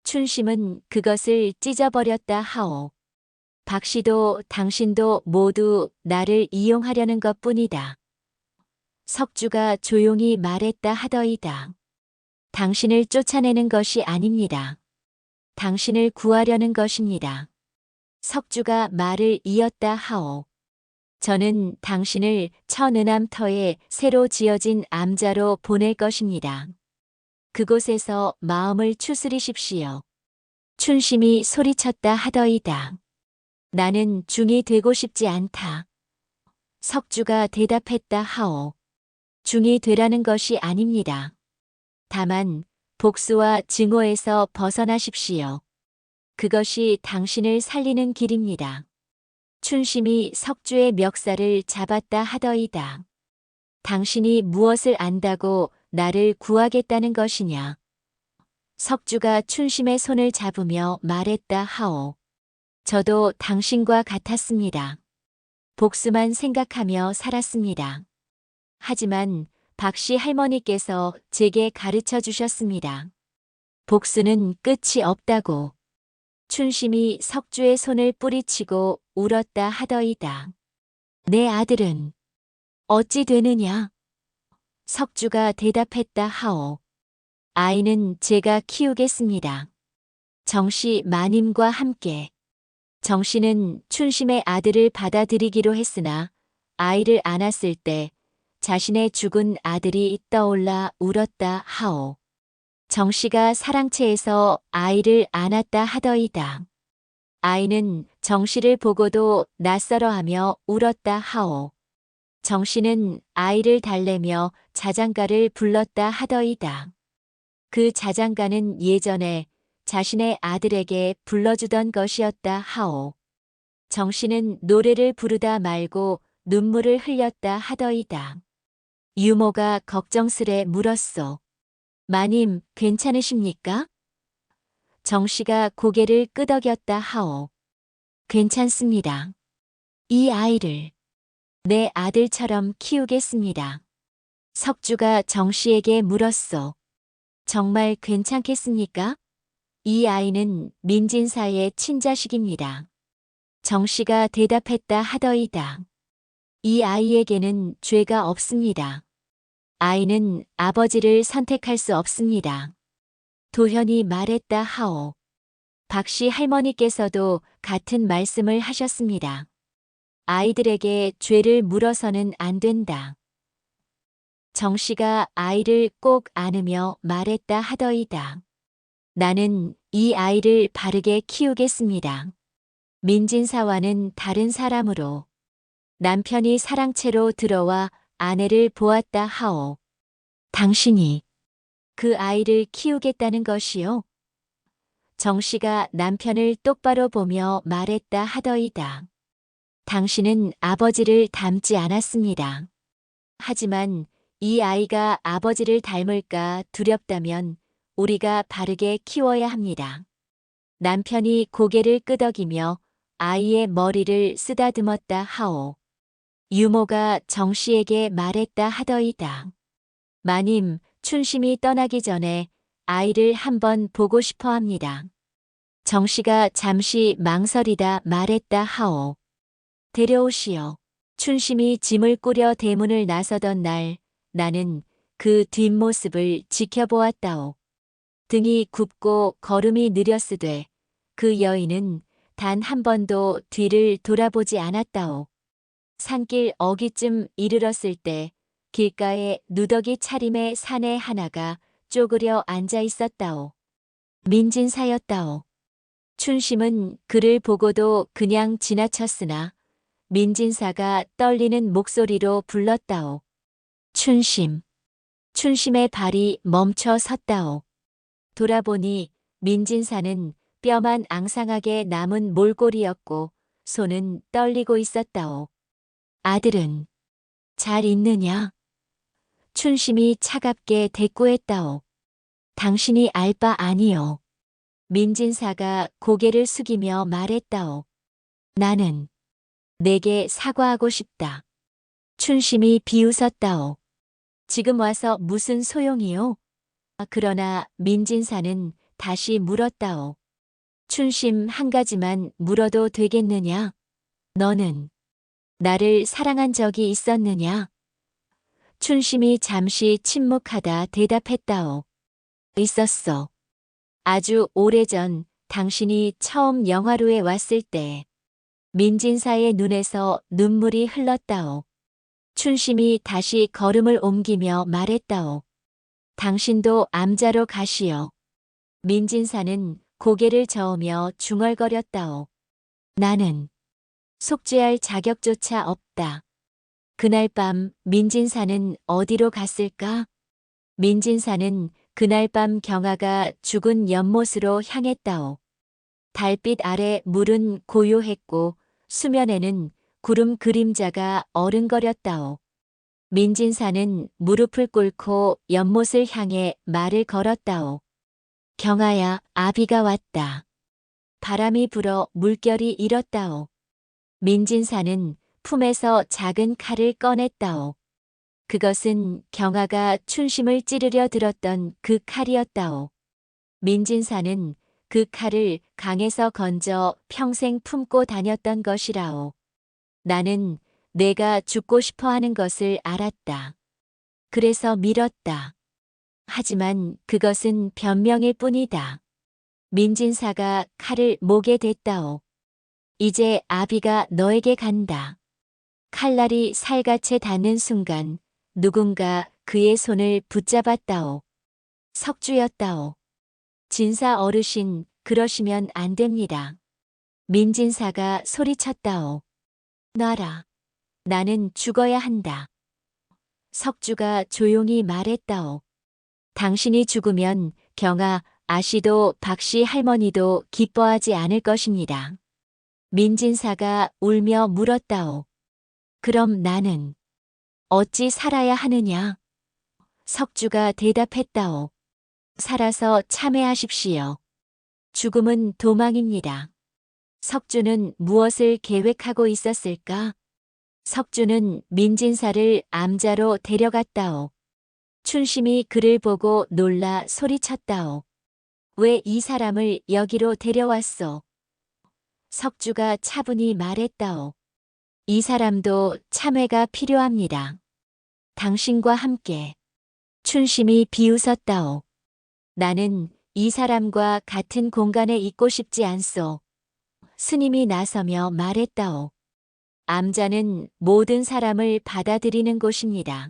춘심은 그것을 찢어버렸다 하오. 박씨도 당신도 모두 나를 이용하려는 것뿐이다. 석주가 조용히 말했다 하더이다. 당신을 쫓아내는 것이 아닙니다. 당신을 구하려는 것입니다. 석주가 말을 이었다 하오. 저는 당신을 천은암터에 새로 지어진 암자로 보낼 것입니다. 그곳에서 마음을 추스리십시오. 춘심이 소리쳤다 하더이다. 나는 중이 되고 싶지 않다. 석주가 대답했다 하오. 중이 되라는 것이 아닙니다. 다만 복수와 증오에서 벗어나십시오. 그것이 당신을 살리는 길입니다. 춘심이 석주의 멱살을 잡았다 하더이다. 당신이 무엇을 안다고 나를 구하겠다는 것이냐? 석주가 춘심의 손을 잡으며 말했다 하오. 저도 당신과 같았습니다. 복수만 생각하며 살았습니다. 하지만 박씨 할머니께서 제게 가르쳐 주셨습니다. 복수는 끝이 없다고. 춘심이 석주의 손을 뿌리치고 울었다 하더이다. 내 아들은 어찌 되느냐? 석주가 대답했다 하오. 아이는 제가 키우겠습니다. 정씨 마님과 함께. 정씨는 춘심의 아들을 받아들이기로 했으나 아이를 안았을 때 자신의 죽은 아들이 떠올라 울었다 하오. 정씨가 사랑채에서 아이를 안았다 하더이다. 아이는 정씨를 보고도 낯설어하며 울었다 하오. 정씨는 아이를 달래며 자장가를 불렀다 하더이다. 그 자장가는 예전에 자신의 아들에게 불러주던 것이었다 하오. 정씨는 노래를 부르다 말고 눈물을 흘렸다 하더이다. 유모가 걱정스레 물었소. 마님, 괜찮으십니까? 정씨가 고개를 끄덕였다 하오. 괜찮습니다. 이 아이를 내 아들처럼 키우겠습니다. 석주가 정씨에게 물었소. 정말 괜찮겠습니까? 이 아이는 민진사의 친자식입니다. 정씨가 대답했다 하더이다. 이 아이에게는 죄가 없습니다. 아이는 아버지를 선택할 수 없습니다. 도현이 말했다 하오. 박씨 할머니께서도 같은 말씀을 하셨습니다. 아이들에게 죄를 물어서는 안 된다. 정씨가 아이를 꼭 안으며 말했다 하더이다. 나는 이 아이를 바르게 키우겠습니다. 민진사와는 다른 사람으로. 남편이 사랑채로 들어와 아내를 보았다 하오. 당신이 그 아이를 키우겠다는 것이요? 정씨가 남편을 똑바로 보며 말했다 하더이다. 당신은 아버지를 닮지 않았습니다. 하지만 이 아이가 아버지를 닮을까 두렵다면 우리가 바르게 키워야 합니다. 남편이 고개를 끄덕이며 아이의 머리를 쓰다듬었다 하오. 유모가 정씨에게 말했다 하더이다. 마님, 춘심이 떠나기 전에 아이를 한번 보고 싶어 합니다. 정씨가 잠시 망설이다 말했다 하오. 데려오시오. 춘심이 짐을 꾸려 대문을 나서던 날 나는 그 뒷모습을 지켜보았다오. 등이 굽고 걸음이 느렸으되 그 여인은 단 한 번도 뒤를 돌아보지 않았다오. 산길 어귀쯤 이르렀을 때 길가에 누더기 차림의 사내 하나가 쪼그려 앉아 있었다오. 민진사였다오. 춘심은 그를 보고도 그냥 지나쳤으나 민진사가 떨리는 목소리로 불렀다오. 춘심. 춘심의 발이 멈춰 섰다오. 돌아보니 민진사는 뼈만 앙상하게 남은 몰골이었고 손은 떨리고 있었다오. 아들은 잘 있느냐? 춘심이 차갑게 대꾸했다오. 당신이 알 바 아니오. 민진사가 고개를 숙이며 말했다오. 나는 내게 사과하고 싶다. 춘심이 비웃었다오. 지금 와서 무슨 소용이요? 그러나 민진사는 다시 물었다오. 춘심 한 가지만 물어도 되겠느냐? 너는 나를 사랑한 적이 있었느냐? 춘심이 잠시 침묵하다 대답했다오. 있었어. 아주 오래전 당신이 처음 영화로에 왔을 때 민진사의 눈에서 눈물이 흘렀다오. 춘심이 다시 걸음을 옮기며 말했다오. 당신도 암자로 가시오. 민진사는 고개를 저으며 중얼거렸다오. 나는 속죄할 자격조차 없다. 그날 밤 민진사는 어디로 갔을까? 민진사는 그날 밤 경아가 죽은 연못으로 향했다오. 달빛 아래 물은 고요했고 수면에는 구름 그림자가 어른거렸다오. 민진사는 무릎을 꿇고 연못을 향해 말을 걸었다오. 경아야, 아비가 왔다. 바람이 불어 물결이 일었다오. 민진사는 품에서 작은 칼을 꺼냈다오. 그것은 경아가 춘심을 찌르려 들었던 그 칼이었다오. 민진사는 그 칼을 강에서 건져 평생 품고 다녔던 것이라오. 나는 내가 죽고 싶어 하는 것을 알았다. 그래서 밀었다. 하지만 그것은 변명일 뿐이다. 민진사가 칼을 목에 댔다오. 이제 아비가 너에게 간다. 칼날이 살갗에 닿는 순간 누군가 그의 손을 붙잡았다오. 석주였다오. 진사 어르신, 그러시면 안 됩니다. 민진사가 소리쳤다오. 놔라. 나는 죽어야 한다. 석주가 조용히 말했다오. 당신이 죽으면 경아, 아씨도 박씨 할머니도 기뻐하지 않을 것입니다. 민진사가 울며 물었다오. 그럼 나는 어찌 살아야 하느냐? 석주가 대답했다오. 살아서 참회하십시오. 죽음은 도망입니다. 석주는 무엇을 계획하고 있었을까? 석주는 민진사를 암자로 데려갔다오. 춘심이 그를 보고 놀라 소리쳤다오. 왜 이 사람을 여기로 데려왔소? 석주가 차분히 말했다오. 이 사람도 참회가 필요합니다. 당신과 함께. 춘심이 비웃었다오. 나는 이 사람과 같은 공간에 있고 싶지 않소. 스님이 나서며 말했다오. 암자는 모든 사람을 받아들이는 곳입니다.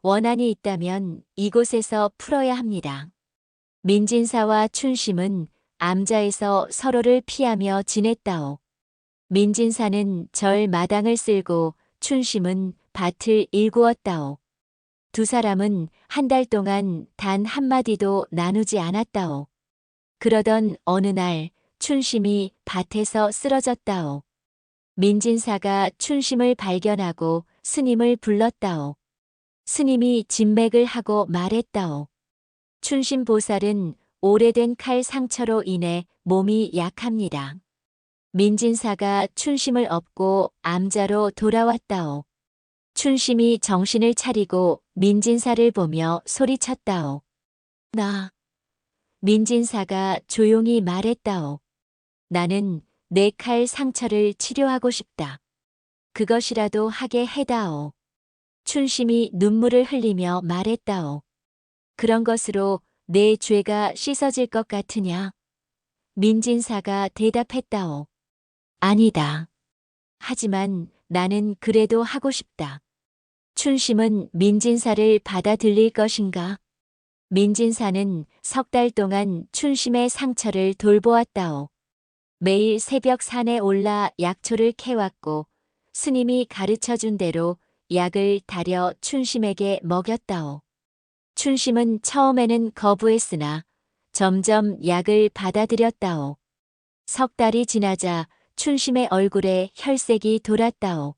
원한이 있다면 이곳에서 풀어야 합니다. 민진사와 춘심은 암자에서 서로를 피하며 지냈다오. 민진사는 절 마당을 쓸고 춘심은 밭을 일구었다오. 두 사람은 한 달 동안 단 한마디도 나누지 않았다오. 그러던 어느 날 춘심이 밭에서 쓰러졌다오. 민진사가 춘심을 발견하고 스님을 불렀다오. 스님이 진맥을 하고 말했다오. 춘심 보살은 오래된 칼 상처로 인해 몸이 약합니다. 민진사가 춘심을 업고 암자로 돌아왔다오. 춘심이 정신을 차리고 민진사를 보며 소리쳤다오. 나. 민진사가 조용히 말했다오. 나는 내 칼 상처를 치료하고 싶다. 그것이라도 하게 해다오. 춘심이 눈물을 흘리며 말했다오. 그런 것으로 내 죄가 씻어질 것 같으냐? 민진사가 대답했다오. 아니다. 하지만 나는 그래도 하고 싶다. 춘심은 민진사를 받아들일 것인가? 민진사는 석 달 동안 춘심의 상처를 돌보았다오. 매일 새벽 산에 올라 약초를 캐왔고 스님이 가르쳐준 대로 약을 달여 춘심에게 먹였다오. 춘심은 처음에는 거부했으나 점점 약을 받아들였다오. 석 달이 지나자 춘심의 얼굴에 혈색이 돌았다오.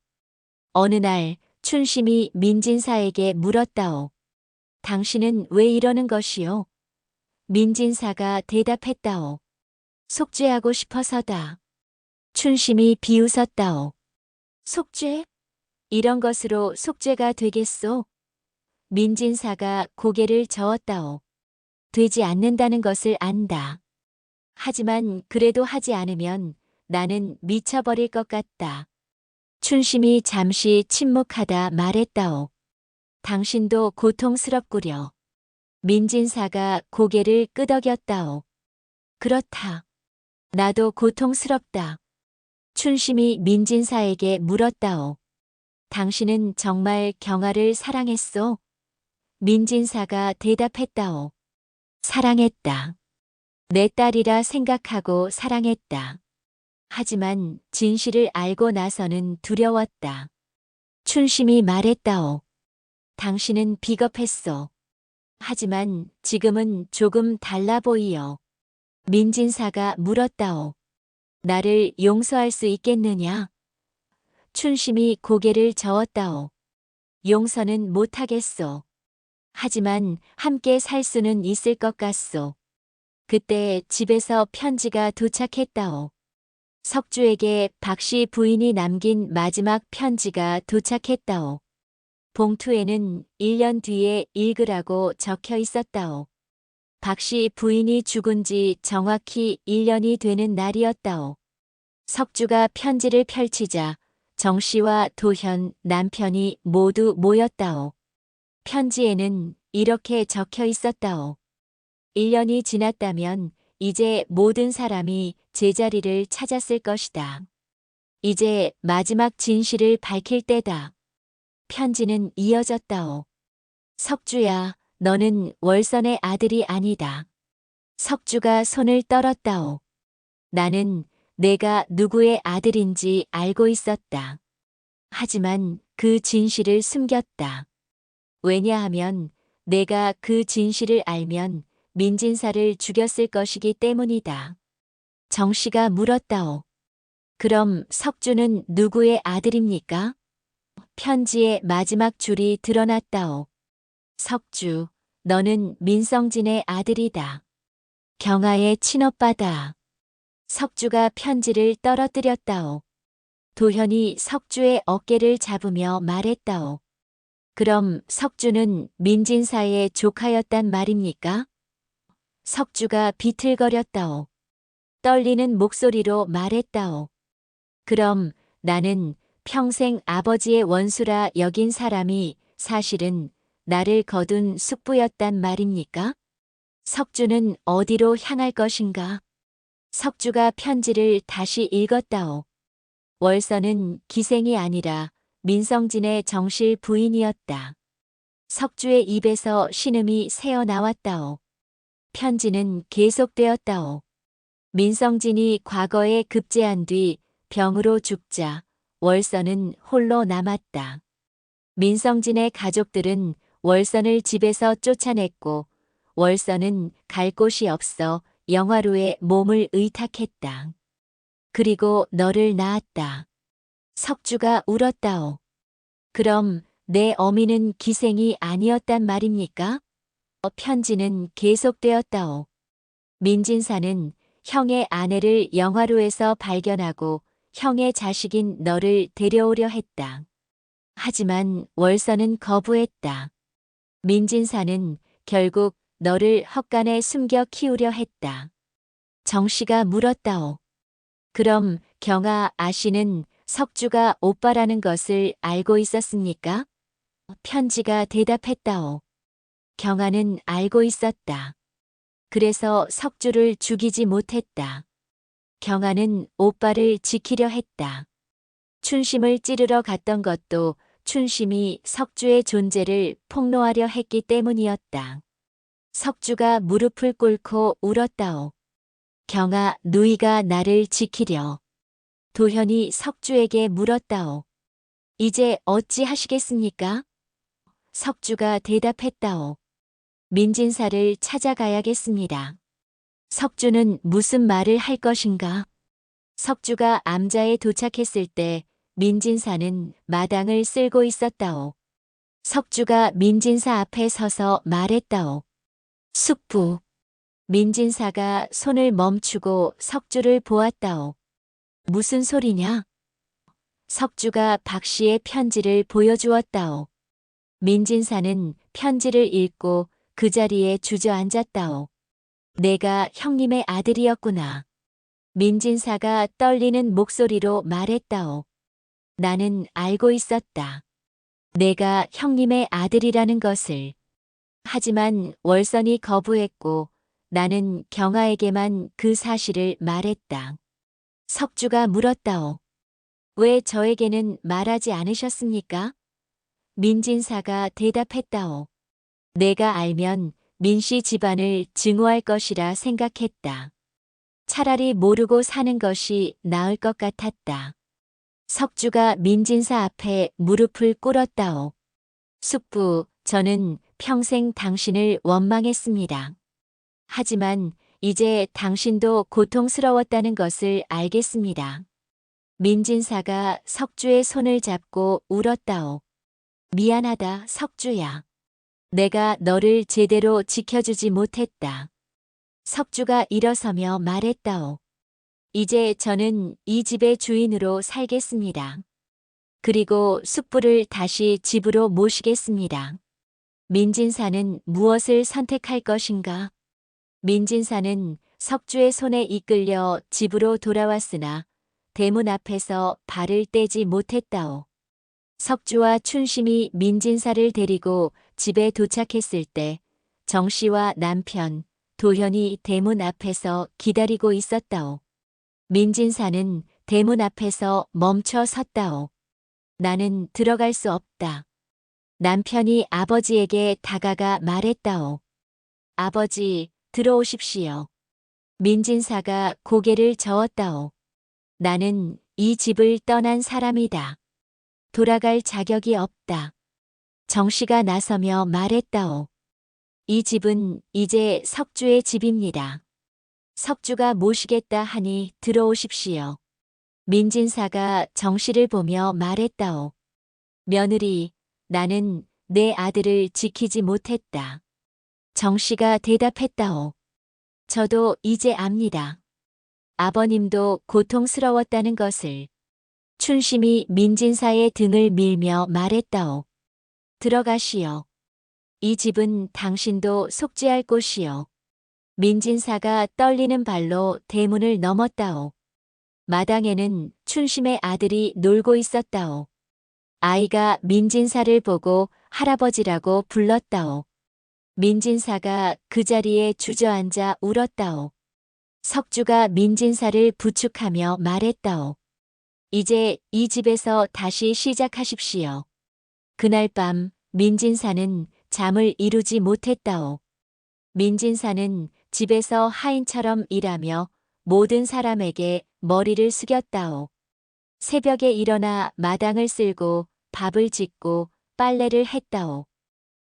어느 날 춘심이 민진사에게 물었다오. 당신은 왜 이러는 것이오? 민진사가 대답했다오. 속죄하고 싶어서다. 춘심이 비웃었다오. 속죄? 이런 것으로 속죄가 되겠소? 민진사가 고개를 저었다오. 되지 않는다는 것을 안다. 하지만 그래도 하지 않으면 나는 미쳐버릴 것 같다. 춘심이 잠시 침묵하다 말했다오. 당신도 고통스럽구려. 민진사가 고개를 끄덕였다오. 그렇다. 나도 고통스럽다. 춘심이 민진사에게 물었다오. 당신은 정말 경아를 사랑했소? 민진사가 대답했다오. 사랑했다. 내 딸이라 생각하고 사랑했다. 하지만 진실을 알고 나서는 두려웠다. 춘심이 말했다오. 당신은 비겁했소. 하지만 지금은 조금 달라 보이어. 민진사가 물었다오. 나를 용서할 수 있겠느냐? 춘심이 고개를 저었다오. 용서는 못하겠소. 하지만 함께 살 수는 있을 것 같소. 그때 집에서 편지가 도착했다오. 석주에게 박씨 부인이 남긴 마지막 편지가 도착했다오. 봉투에는 1년 뒤에 읽으라고 적혀 있었다오. 박씨 부인이 죽은 지 정확히 1년이 되는 날이었다오. 석주가 편지를 펼치자 정씨와 도현, 남편이 모두 모였다오. 편지에는 이렇게 적혀 있었다오. 1년이 지났다면 이제 모든 사람이 제자리를 찾았을 것이다. 이제 마지막 진실을 밝힐 때다. 편지는 이어졌다오. 석주야, 너는 월선의 아들이 아니다. 석주가 손을 떨었다오. 나는 내가 누구의 아들인지 알고 있었다. 하지만 그 진실을 숨겼다. 왜냐하면 내가 그 진실을 알면 민진사를 죽였을 것이기 때문이다. 정씨가 물었다오. 그럼 석주는 누구의 아들입니까? 편지의 마지막 줄이 드러났다오. 석주, 너는 민성진의 아들이다. 경아의 친오빠다. 석주가 편지를 떨어뜨렸다오. 도현이 석주의 어깨를 잡으며 말했다오. 그럼 석주는 민진사의 조카였단 말입니까? 석주가 비틀거렸다오. 떨리는 목소리로 말했다오. 그럼 나는 평생 아버지의 원수라 여긴 사람이 사실은 나를 거둔 숙부였단 말입니까? 석주는 어디로 향할 것인가? 석주가 편지를 다시 읽었다오. 월선은 기생이 아니라 민성진의 정실 부인이었다. 석주의 입에서 신음이 새어나왔다오. 편지는 계속되었다오. 민성진이 과거에 급제한 뒤 병으로 죽자 월선은 홀로 남았다. 민성진의 가족들은 월선을 집에서 쫓아냈고 월선은 갈 곳이 없어 영화로에 몸을 의탁했다. 그리고 너를 낳았다. 석주가 울었다오. 그럼 내 어미는 기생이 아니었단 말입니까? 편지는 계속되었다오. 민진사는 형의 아내를 영화로에서 발견하고 형의 자식인 너를 데려오려 했다. 하지만 월선은 거부했다. 민진사는 결국 너를 헛간에 숨겨 키우려 했다. 정씨가 물었다오. 그럼 경아 아씨는 석주가 오빠라는 것을 알고 있었습니까? 편지가 대답했다오. 경아는 알고 있었다. 그래서 석주를 죽이지 못했다. 경아는 오빠를 지키려 했다. 춘심을 찌르러 갔던 것도 춘심이 석주의 존재를 폭로하려 했기 때문이었다. 석주가 무릎을 꿇고 울었다오. 경아, 누이가 나를 지키려. 도현이 석주에게 물었다오. 이제 어찌 하시겠습니까? 석주가 대답했다오. 민진사를 찾아가야겠습니다. 석주는 무슨 말을 할 것인가? 석주가 암자에 도착했을 때 민진사는 마당을 쓸고 있었다오. 석주가 민진사 앞에 서서 말했다오. 숙부. 민진사가 손을 멈추고 석주를 보았다오. 무슨 소리냐? 석주가 박씨의 편지를 보여주었다오. 민진사는 편지를 읽고 그 자리에 주저앉았다오. 내가 형님의 아들이었구나. 민진사가 떨리는 목소리로 말했다오. 나는 알고 있었다. 내가 형님의 아들이라는 것을. 하지만 월선이 거부했고 나는 경아에게만 그 사실을 말했다. 석주가 물었다오. 왜 저에게는 말하지 않으셨습니까? 민진사가 대답했다오. 내가 알면 민씨 집안을 증오할 것이라 생각했다. 차라리 모르고 사는 것이 나을 것 같았다. 석주가 민진사 앞에 무릎을 꿇었다오. 숙부, 저는 평생 당신을 원망했습니다. 하지만 이제 당신도 고통스러웠다는 것을 알겠습니다. 민진사가 석주의 손을 잡고 울었다오. 미안하다, 석주야. 내가 너를 제대로 지켜주지 못했다. 석주가 일어서며 말했다오. 이제 저는 이 집의 주인으로 살겠습니다. 그리고 숙부를 다시 집으로 모시겠습니다. 민진사는 무엇을 선택할 것인가? 민진사는 석주의 손에 이끌려 집으로 돌아왔으나 대문 앞에서 발을 떼지 못했다오. 석주와 춘심이 민진사를 데리고 집에 도착했을 때 정씨와 남편, 도현이 대문 앞에서 기다리고 있었다오. 민진사는 대문 앞에서 멈춰 섰다오. 나는 들어갈 수 없다. 남편이 아버지에게 다가가 말했다오. 아버지, 들어오십시오. 민진사가 고개를 저었다오. 나는 이 집을 떠난 사람이다. 돌아갈 자격이 없다. 정씨가 나서며 말했다오. 이 집은 이제 석주의 집입니다. 석주가 모시겠다 하니 들어오십시오. 민진사가 정씨를 보며 말했다오. 며느리, 나는 내 아들을 지키지 못했다. 정씨가 대답했다오. 저도 이제 압니다. 아버님도 고통스러웠다는 것을. 춘심이 민진사의 등을 밀며 말했다오. 들어가시오. 이 집은 당신도 속죄할 곳이오. 민진사가 떨리는 발로 대문을 넘었다오. 마당에는 춘심의 아들이 놀고 있었다오. 아이가 민진사를 보고 할아버지라고 불렀다오. 민진사가 그 자리에 주저앉아 울었다오. 석주가 민진사를 부축하며 말했다오. 이제 이 집에서 다시 시작하십시오. 그날 밤 민진사는 잠을 이루지 못했다오. 민진사는 집에서 하인처럼 일하며 모든 사람에게 머리를 숙였다오. 새벽에 일어나 마당을 쓸고 밥을 짓고 빨래를 했다오.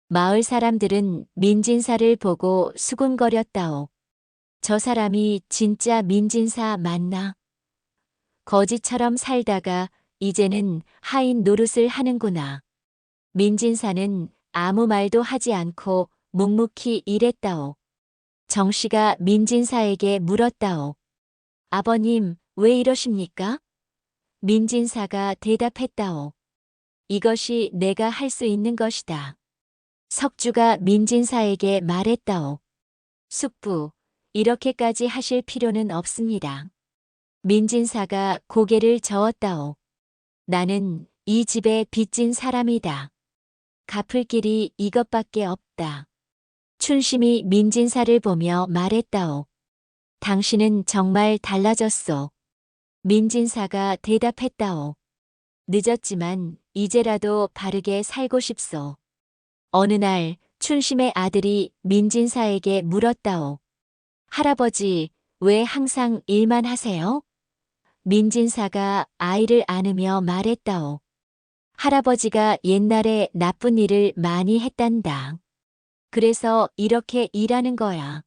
마을 사람들은 민진사를 보고 수군거렸다오. 저 사람이 진짜 민진사 맞나? 거지처럼 살다가 이제는 하인 노릇을 하는구나. 민진사는 아무 말도 하지 않고 묵묵히 일했다오. 정씨가 민진사에게 물었다오. 아버님, 왜 이러십니까? 민진사가 대답했다오. 이것이 내가 할 수 있는 것이다. 석주가 민진사에게 말했다오. 숙부, 이렇게까지 하실 필요는 없습니다. 민진사가 고개를 저었다오. 나는 이 집에 빚진 사람이다. 갚을 길이 이것밖에 없다. 춘심이 민진사를 보며 말했다오. 당신은 정말 달라졌소. 민진사가 대답했다오. 늦었지만 이제라도 바르게 살고 싶소. 어느 날 춘심의 아들이 민진사에게 물었다오. 할아버지, 왜 항상 일만 하세요? 민진사가 아이를 안으며 말했다오. 할아버지가 옛날에 나쁜 일을 많이 했단다. 그래서 이렇게 일하는 거야.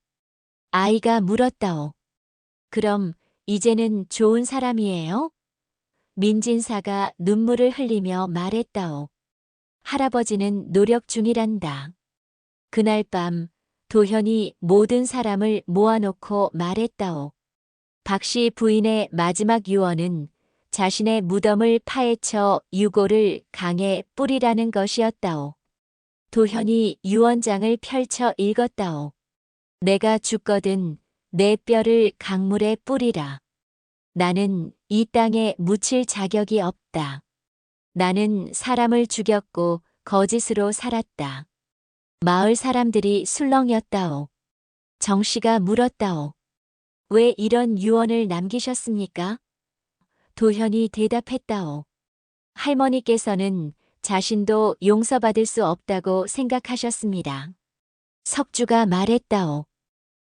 아이가 물었다오. 그럼 이제는 좋은 사람이에요? 민진사가 눈물을 흘리며 말했다오. 할아버지는 노력 중이란다. 그날 밤 도현이 모든 사람을 모아놓고 말했다오. 박씨 부인의 마지막 유언은 자신의 무덤을 파헤쳐 유골을 강에 뿌리라는 것이었다오. 도현이 유언장을 펼쳐 읽었다오. 내가 죽거든 내 뼈를 강물에 뿌리라. 나는 이 땅에 묻힐 자격이 없다. 나는 사람을 죽였고 거짓으로 살았다. 마을 사람들이 술렁였다오. 정씨가 물었다오. 왜 이런 유언을 남기셨습니까? 도현이 대답했다오. 할머니께서는 자신도 용서받을 수 없다고 생각하셨습니다. 석주가 말했다오.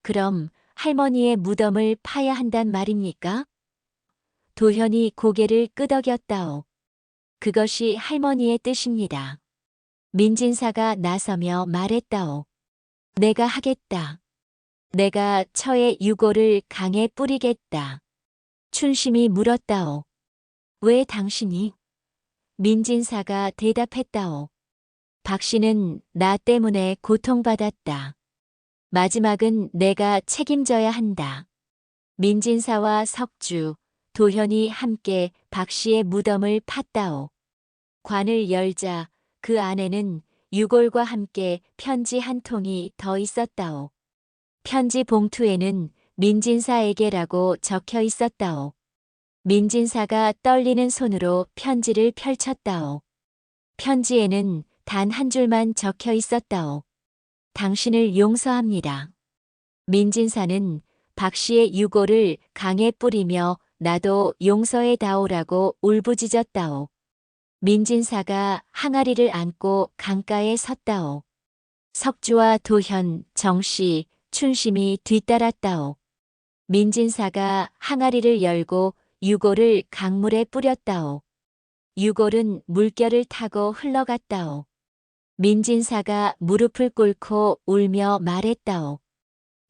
그럼 할머니의 무덤을 파야 한단 말입니까? 도현이 고개를 끄덕였다오. 그것이 할머니의 뜻입니다. 민진사가 나서며 말했다오. 내가 하겠다. 내가 처의 유골을 강에 뿌리겠다. 춘심이 물었다오. 왜 당신이? 민진사가 대답했다오. 박씨는 나 때문에 고통받았다. 마지막은 내가 책임져야 한다. 민진사와 석주, 도현이 함께 박씨의 무덤을 팠다오. 관을 열자 그 안에는 유골과 함께 편지 한 통이 더 있었다오. 편지 봉투에는 민진사에게라고 적혀 있었다오. 민진사가 떨리는 손으로 편지를 펼쳤다오. 편지에는 단 한 줄만 적혀 있었다오. 당신을 용서합니다. 민진사는 박씨의 유골을 강에 뿌리며 나도 용서해 다오라고 울부짖었다오. 민진사가 항아리를 안고 강가에 섰다오. 석주와 도현, 정씨, 춘심이 뒤따랐다오. 민진사가 항아리를 열고 유골을 강물에 뿌렸다오. 유골은 물결을 타고 흘러갔다오. 민진사가 무릎을 꿇고 울며 말했다오.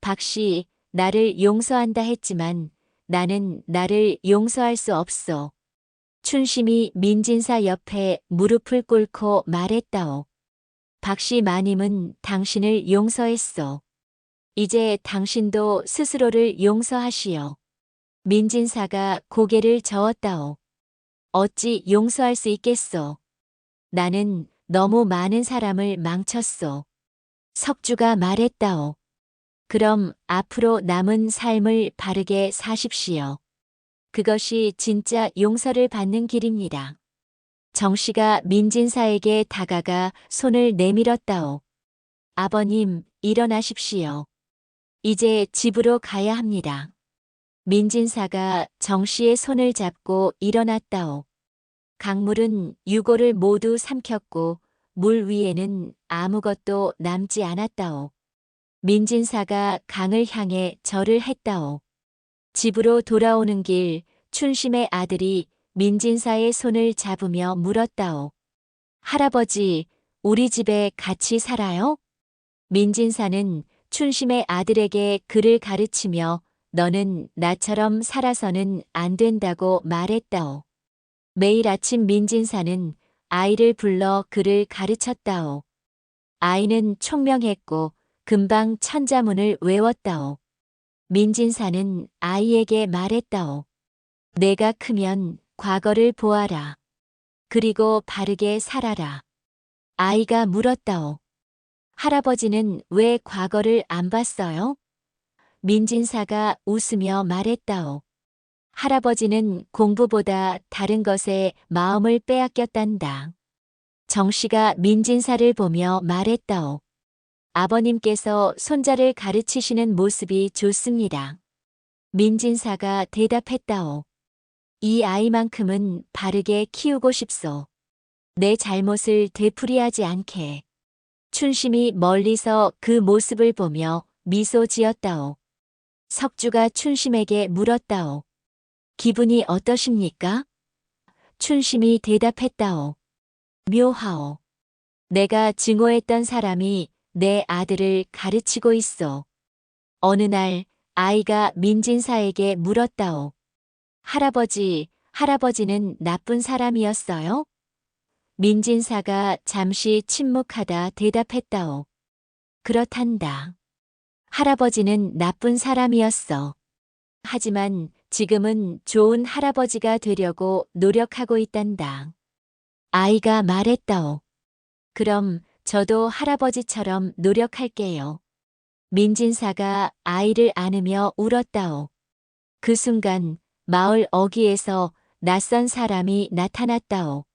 박씨, 나를 용서한다 했지만 나는 나를 용서할 수 없소. 춘심이 민진사 옆에 무릎을 꿇고 말했다오. 박씨 마님은 당신을 용서했소. 이제 당신도 스스로를 용서하시오. 민진사가 고개를 저었다오. 어찌 용서할 수 있겠소. 나는 너무 많은 사람을 망쳤소. 석주가 말했다오. 그럼 앞으로 남은 삶을 바르게 사십시오. 그것이 진짜 용서를 받는 길입니다. 정씨가 민진사에게 다가가 손을 내밀었다오. 아버님, 일어나십시오. 이제 집으로 가야 합니다. 민진사가 정씨의 손을 잡고 일어났다오. 강물은 유골을 모두 삼켰고 물 위에는 아무것도 남지 않았다오. 민진사가 강을 향해 절을 했다오. 집으로 돌아오는 길 춘심의 아들이 민진사의 손을 잡으며 물었다오. 할아버지, 우리 집에 같이 살아요? 민진사는 춘심의 아들에게 그를 가르치며 너는 나처럼 살아서는 안 된다고 말했다오. 매일 아침 민진사는 아이를 불러 그를 가르쳤다오. 아이는 총명했고 금방 천자문을 외웠다오. 민진사는 아이에게 말했다오. 내가 크면 과거를 보아라. 그리고 바르게 살아라. 아이가 물었다오. 할아버지는 왜 과거를 안 봤어요? 민진사가 웃으며 말했다오. 할아버지는 공부보다 다른 것에 마음을 빼앗겼단다. 정씨가 민진사를 보며 말했다오. 아버님께서 손자를 가르치시는 모습이 좋습니다. 민진사가 대답했다오. 이 아이만큼은 바르게 키우고 싶소. 내 잘못을 되풀이하지 않게. 춘심이 멀리서 그 모습을 보며 미소 지었다오. 석주가 춘심에게 물었다오. 기분이 어떠십니까? 춘심이 대답했다오. 묘하오. 내가 증오했던 사람이 내 아들을 가르치고 있어. 어느 날 아이가 민진사에게 물었다오. 할아버지, 할아버지는 나쁜 사람이었어요? 민진사가 잠시 침묵하다 대답했다오. 그렇단다. 할아버지는 나쁜 사람이었어. 하지만 지금은 좋은 할아버지가 되려고 노력하고 있단다. 아이가 말했다오. 그럼 저도 할아버지처럼 노력할게요. 민진사가 아이를 안으며 울었다오. 그 순간 마을 어귀에서 낯선 사람이 나타났다오.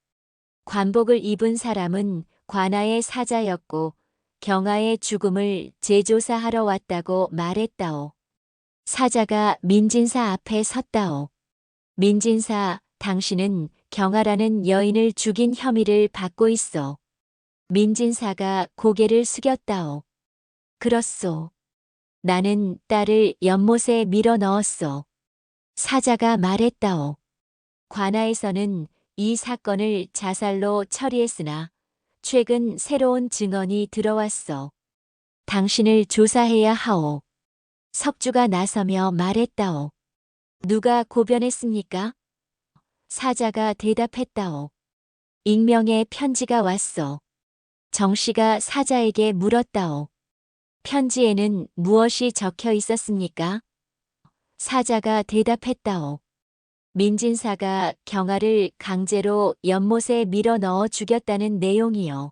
관복을 입은 사람은 관아의 사자였고 경아의 죽음을 재조사하러 왔다고 말했다오. 사자가 민진사 앞에 섰다오. 민진사, 당신은 경아라는 여인을 죽인 혐의를 받고 있어. 민진사가 고개를 숙였다오. 그렇소. 나는 딸을 연못에 밀어 넣었소. 사자가 말했다오. 관아에서는 이 사건을 자살로 처리했으나 최근 새로운 증언이 들어왔어. 당신을 조사해야 하오. 석주가 나서며 말했다오. 누가 고변했습니까? 사자가 대답했다오. 익명의 편지가 왔어. 정씨가 사자에게 물었다오. 편지에는 무엇이 적혀 있었습니까? 사자가 대답했다오. 민진사가 경아를 강제로 연못에 밀어 넣어 죽였다는 내용이요.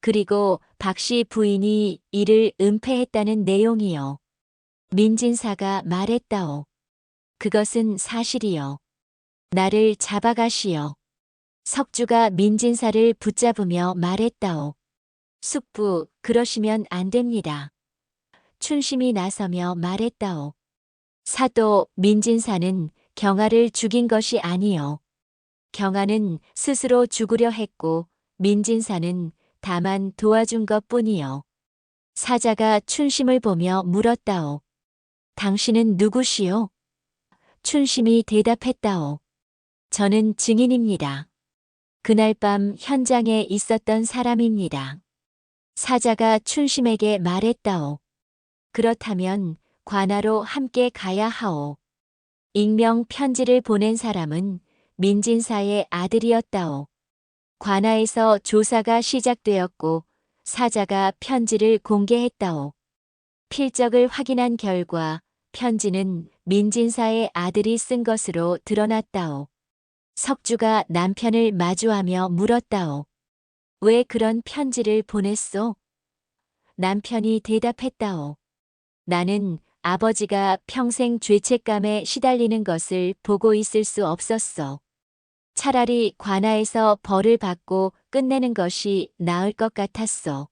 그리고 박씨 부인이 이를 은폐했다는 내용이요. 민진사가 말했다오. 그것은 사실이요. 나를 잡아가시오. 석주가 민진사를 붙잡으며 말했다오. 숙부, 그러시면 안 됩니다. 춘심이 나서며 말했다오. 사도 민진사는 경아를 죽인 것이 아니요. 경아는 스스로 죽으려 했고 민진사는 다만 도와준 것뿐이요. 사자가 춘심을 보며 물었다오. 당신은 누구시오? 춘심이 대답했다오. 저는 증인입니다. 그날 밤 현장에 있었던 사람입니다. 사자가 춘심에게 말했다오. 그렇다면 관아로 함께 가야 하오. 익명 편지를 보낸 사람은 민진사의 아들이었다오. 관아에서 조사가 시작되었고 사자가 편지를 공개했다오. 필적을 확인한 결과 편지는 민진사의 아들이 쓴 것으로 드러났다오. 석주가 남편을 마주하며 물었다오. 왜 그런 편지를 보냈소? 남편이 대답했다오. 나는 아버지가 평생 죄책감에 시달리는 것을 보고 있을 수 없었어. 차라리 관아에서 벌을 받고 끝내는 것이 나을 것 같았어.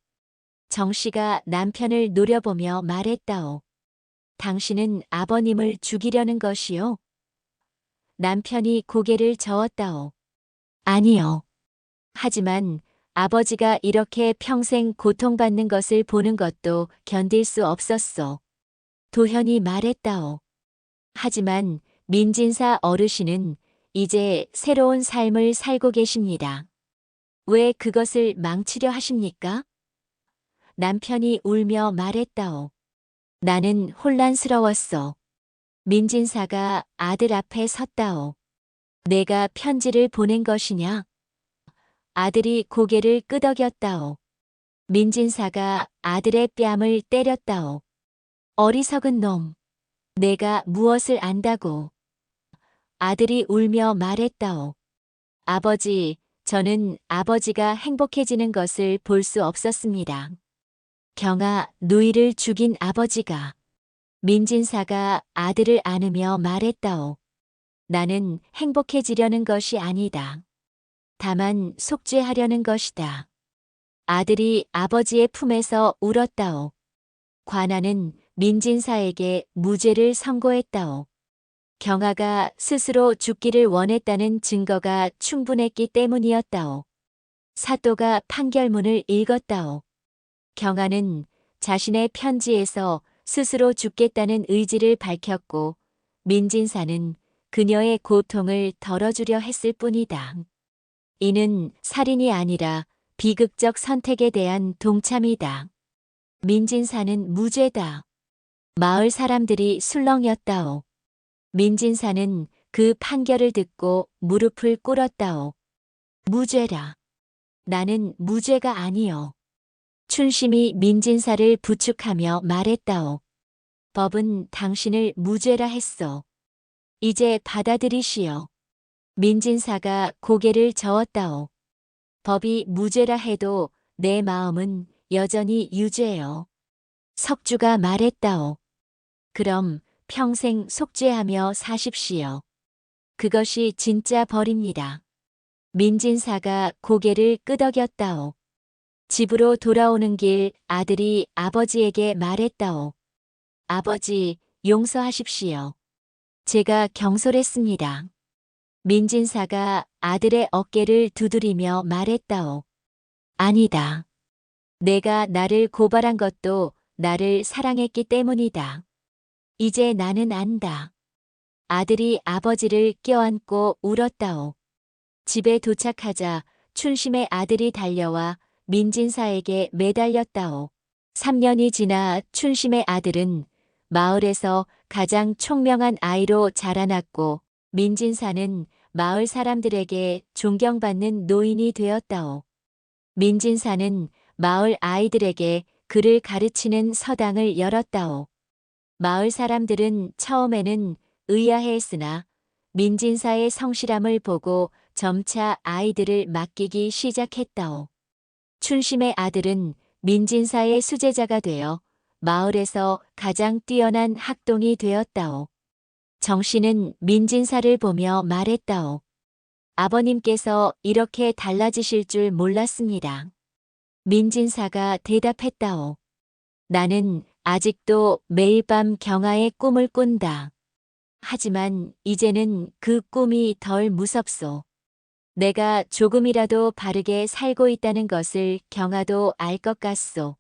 정씨가 남편을 노려보며 말했다오. 당신은 아버님을 죽이려는 것이요? 남편이 고개를 저었다오. 아니요. 하지만 아버지가 이렇게 평생 고통받는 것을 보는 것도 견딜 수 없었어. 도현이 말했다오. 하지만 민진사 어르신은 이제 새로운 삶을 살고 계십니다. 왜 그것을 망치려 하십니까? 남편이 울며 말했다오. 나는 혼란스러웠어. 민진사가 아들 앞에 섰다오. 내가 편지를 보낸 것이냐? 아들이 고개를 끄덕였다오. 민진사가 아들의 뺨을 때렸다오. 어리석은 놈. 내가 무엇을 안다고. 아들이 울며 말했다오. 아버지, 저는 아버지가 행복해지는 것을 볼 수 없었습니다. 경아, 누이를 죽인 아버지가. 민진사가 아들을 안으며 말했다오. 나는 행복해지려는 것이 아니다. 다만 속죄하려는 것이다. 아들이 아버지의 품에서 울었다오. 관아는 민진사에게 무죄를 선고했다오. 경아가 스스로 죽기를 원했다는 증거가 충분했기 때문이었다오. 사또가 판결문을 읽었다오. 경아는 자신의 편지에서 스스로 죽겠다는 의지를 밝혔고 민진사는 그녀의 고통을 덜어주려 했을 뿐이다. 이는 살인이 아니라 비극적 선택에 대한 동참이다. 민진사는 무죄다. 마을 사람들이 술렁였다오. 민진사는 그 판결을 듣고 무릎을 꿇었다오. 무죄라. 나는 무죄가 아니요. 춘심이 민진사를 부축하며 말했다오. 법은 당신을 무죄라 했어. 이제 받아들이시오. 민진사가 고개를 저었다오. 법이 무죄라 해도 내 마음은 여전히 유죄요. 석주가 말했다오. 그럼 평생 속죄하며 사십시오. 그것이 진짜 벌입니다. 민진사가 고개를 끄덕였다오. 집으로 돌아오는 길 아들이 아버지에게 말했다오. 아버지, 용서하십시오. 제가 경솔했습니다. 민진사가 아들의 어깨를 두드리며 말했다오. 아니다. 내가 나를 고발한 것도 나를 사랑했기 때문이다. 이제 나는 안다. 아들이 아버지를 껴안고 울었다오. 집에 도착하자 춘심의 아들이 달려와 민진사에게 매달렸다오. 3년이 지나 춘심의 아들은 마을에서 가장 총명한 아이로 자라났고 민진사는 마을 사람들에게 존경받는 노인이 되었다오. 민진사는 마을 아이들에게 글을 가르치는 서당을 열었다오. 마을 사람들은 처음에는 의아해했으나 민진사의 성실함을 보고 점차 아이들을 맡기기 시작했다오. 춘심의 아들은 민진사의 수제자가 되어 마을에서 가장 뛰어난 학동이 되었다오. 정씨는 민진사를 보며 말했다오. 아버님께서 이렇게 달라지실 줄 몰랐습니다. 민진사가 대답했다오. 나는 아직도 매일 밤 경아의 꿈을 꾼다. 하지만 이제는 그 꿈이 덜 무섭소. 내가 조금이라도 바르게 살고 있다는 것을 경아도 알 것 같소.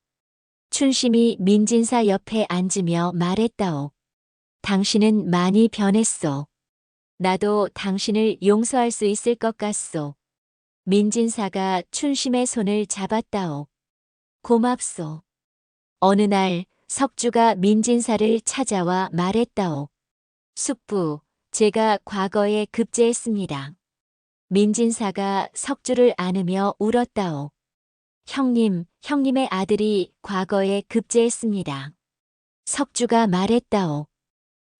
춘심이 민진사 옆에 앉으며 말했다오. 당신은 많이 변했소. 나도 당신을 용서할 수 있을 것 같소. 민진사가 춘심의 손을 잡았다오. 고맙소. 어느 날 석주가 민진사를 찾아와 말했다오. 숙부, 제가 과거에 급제했습니다. 민진사가 석주를 안으며 울었다오. 형님, 형님의 아들이 과거에 급제했습니다. 석주가 말했다오.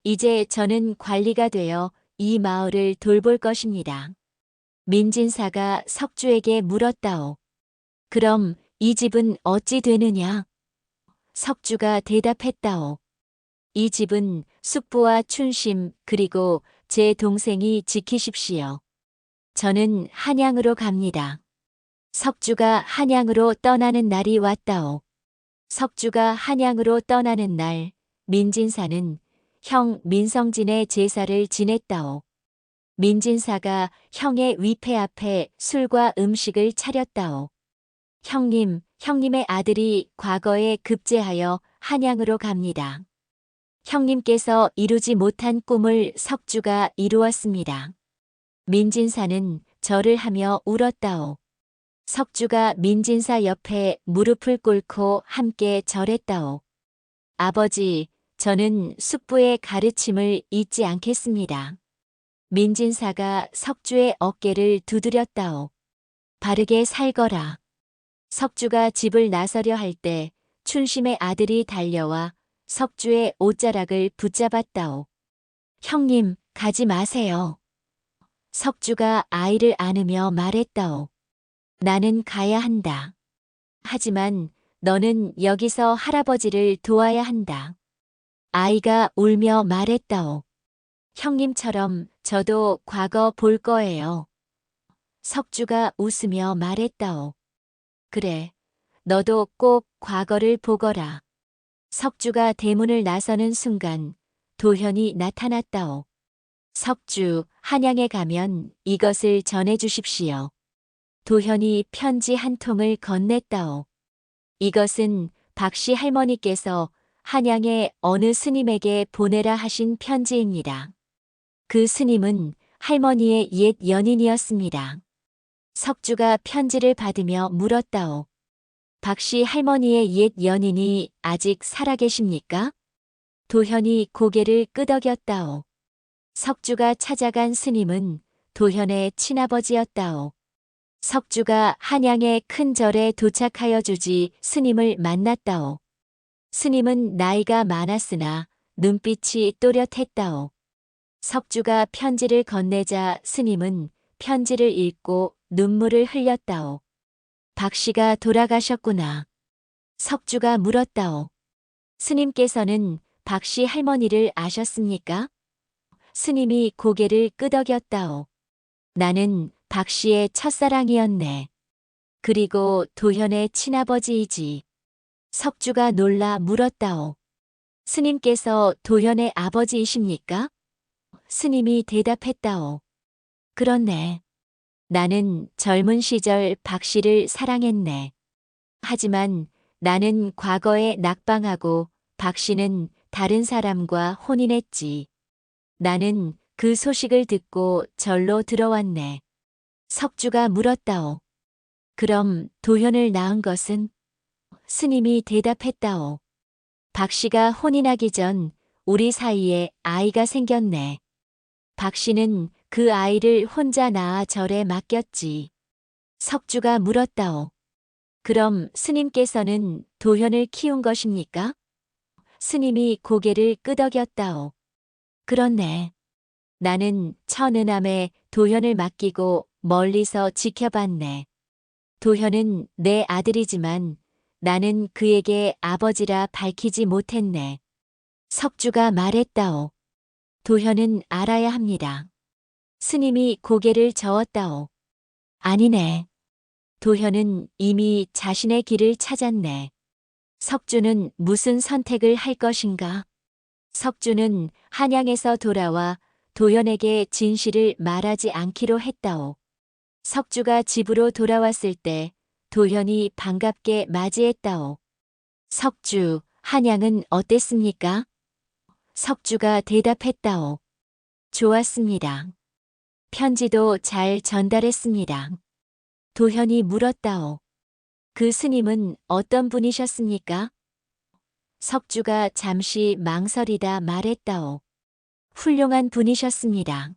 이제 저는 관리가 되어 이 마을을 돌볼 것입니다. 민진사가 석주에게 물었다오. 그럼 이 집은 어찌 되느냐? 석주가 대답했다오. 이 집은 숙부와 춘심 그리고 제 동생이 지키십시오. 저는 한양으로 갑니다. 석주가 한양으로 떠나는 날이 왔다오. 석주가 한양으로 떠나는 날, 민진사는 형 민성진의 제사를 지냈다오. 민진사가 형의 위패 앞에 술과 음식을 차렸다오. 형님, 형님의 아들이 과거에 급제하여 한양으로 갑니다. 형님께서 이루지 못한 꿈을 석주가 이루었습니다. 민진사는 절을 하며 울었다오. 석주가 민진사 옆에 무릎을 꿇고 함께 절했다오. 아버지, 저는 숙부의 가르침을 잊지 않겠습니다. 민진사가 석주의 어깨를 두드렸다오. 바르게 살거라. 석주가 집을 나서려 할 때 춘심의 아들이 달려와 석주의 옷자락을 붙잡았다오. 형님, 가지 마세요. 석주가 아이를 안으며 말했다오. 나는 가야 한다. 하지만 너는 여기서 할아버지를 도와야 한다. 아이가 울며 말했다오. 형님처럼 저도 과거 볼 거예요. 석주가 웃으며 말했다오. 그래, 너도 꼭 과거를 보거라. 석주가 대문을 나서는 순간 도현이 나타났다오. 석주, 한양에 가면 이것을 전해 주십시오. 도현이 편지 한 통을 건넸다오. 이것은 박씨 할머니께서 한양의 어느 스님에게 보내라 하신 편지입니다. 그 스님은 할머니의 옛 연인이었습니다. 석주가 편지를 받으며 물었다오. 박씨 할머니의 옛 연인이 아직 살아계십니까? 도현이 고개를 끄덕였다오. 석주가 찾아간 스님은 도현의 친아버지였다오. 석주가 한양의 큰 절에 도착하여 주지 스님을 만났다오. 스님은 나이가 많았으나 눈빛이 또렷했다오. 석주가 편지를 건네자 스님은 편지를 읽고 눈물을 흘렸다오. 박 씨가 돌아가셨구나. 석주가 물었다오. 스님께서는 박 씨 할머니를 아셨습니까? 스님이 고개를 끄덕였다오. 나는 박 씨의 첫사랑이었네. 그리고 도현의 친아버지이지. 석주가 놀라 물었다오. 스님께서 도현의 아버지이십니까? 스님이 대답했다오. 그렇네. 나는 젊은 시절 박 씨를 사랑했네. 하지만 나는 과거에 낙방하고 박 씨는 다른 사람과 혼인했지. 나는 그 소식을 듣고 절로 들어왔네. 석주가 물었다오. 그럼 도현을 낳은 것은? 스님이 대답했다오. 박 씨가 혼인하기 전 우리 사이에 아이가 생겼네. 박 씨는 그 아이를 혼자 낳아 절에 맡겼지. 석주가 물었다오. 그럼 스님께서는 도현을 키운 것입니까? 스님이 고개를 끄덕였다오. 그렇네. 나는 천은함에 도현을 맡기고 멀리서 지켜봤네. 도현은 내 아들이지만 나는 그에게 아버지라 밝히지 못했네. 석주가 말했다오. 도현은 알아야 합니다. 스님이 고개를 저었다오. 아니네. 도현은 이미 자신의 길을 찾았네. 석주는 무슨 선택을 할 것인가? 석주는 한양에서 돌아와 도현에게 진실을 말하지 않기로 했다오. 석주가 집으로 돌아왔을 때 도현이 반갑게 맞이했다오. 석주, 한양은 어땠습니까? 석주가 대답했다오. 좋았습니다. 편지도 잘 전달했습니다. 도현이 물었다오. 그 스님은 어떤 분이셨습니까? 석주가 잠시 망설이다 말했다오. 훌륭한 분이셨습니다.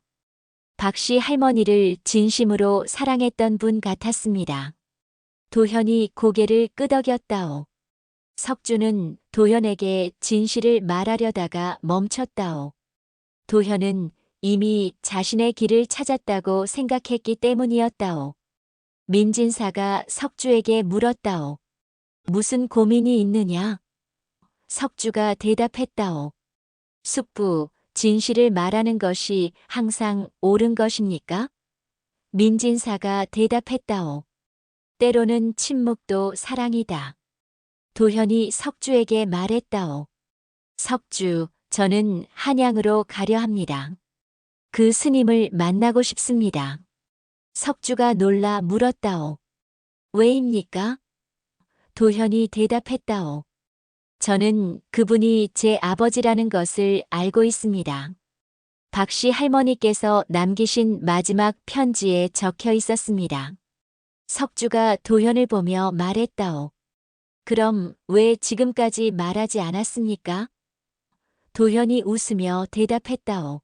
박 씨 할머니를 진심으로 사랑했던 분 같았습니다. 도현이 고개를 끄덕였다오. 석주는 도현에게 진실을 말하려다가 멈췄다오. 도현은 이미 자신의 길을 찾았다고 생각했기 때문이었다오. 민진사가 석주에게 물었다오. 무슨 고민이 있느냐? 석주가 대답했다오. 숙부, 진실을 말하는 것이 항상 옳은 것입니까? 민진사가 대답했다오. 때로는 침묵도 사랑이다. 도현이 석주에게 말했다오. 석주, 저는 한양으로 가려 합니다. 그 스님을 만나고 싶습니다. 석주가 놀라 물었다오. 왜입니까? 도현이 대답했다오. 저는 그분이 제 아버지라는 것을 알고 있습니다. 박 씨 할머니께서 남기신 마지막 편지에 적혀 있었습니다. 석주가 도현을 보며 말했다오. 그럼 왜 지금까지 말하지 않았습니까? 도현이 웃으며 대답했다오.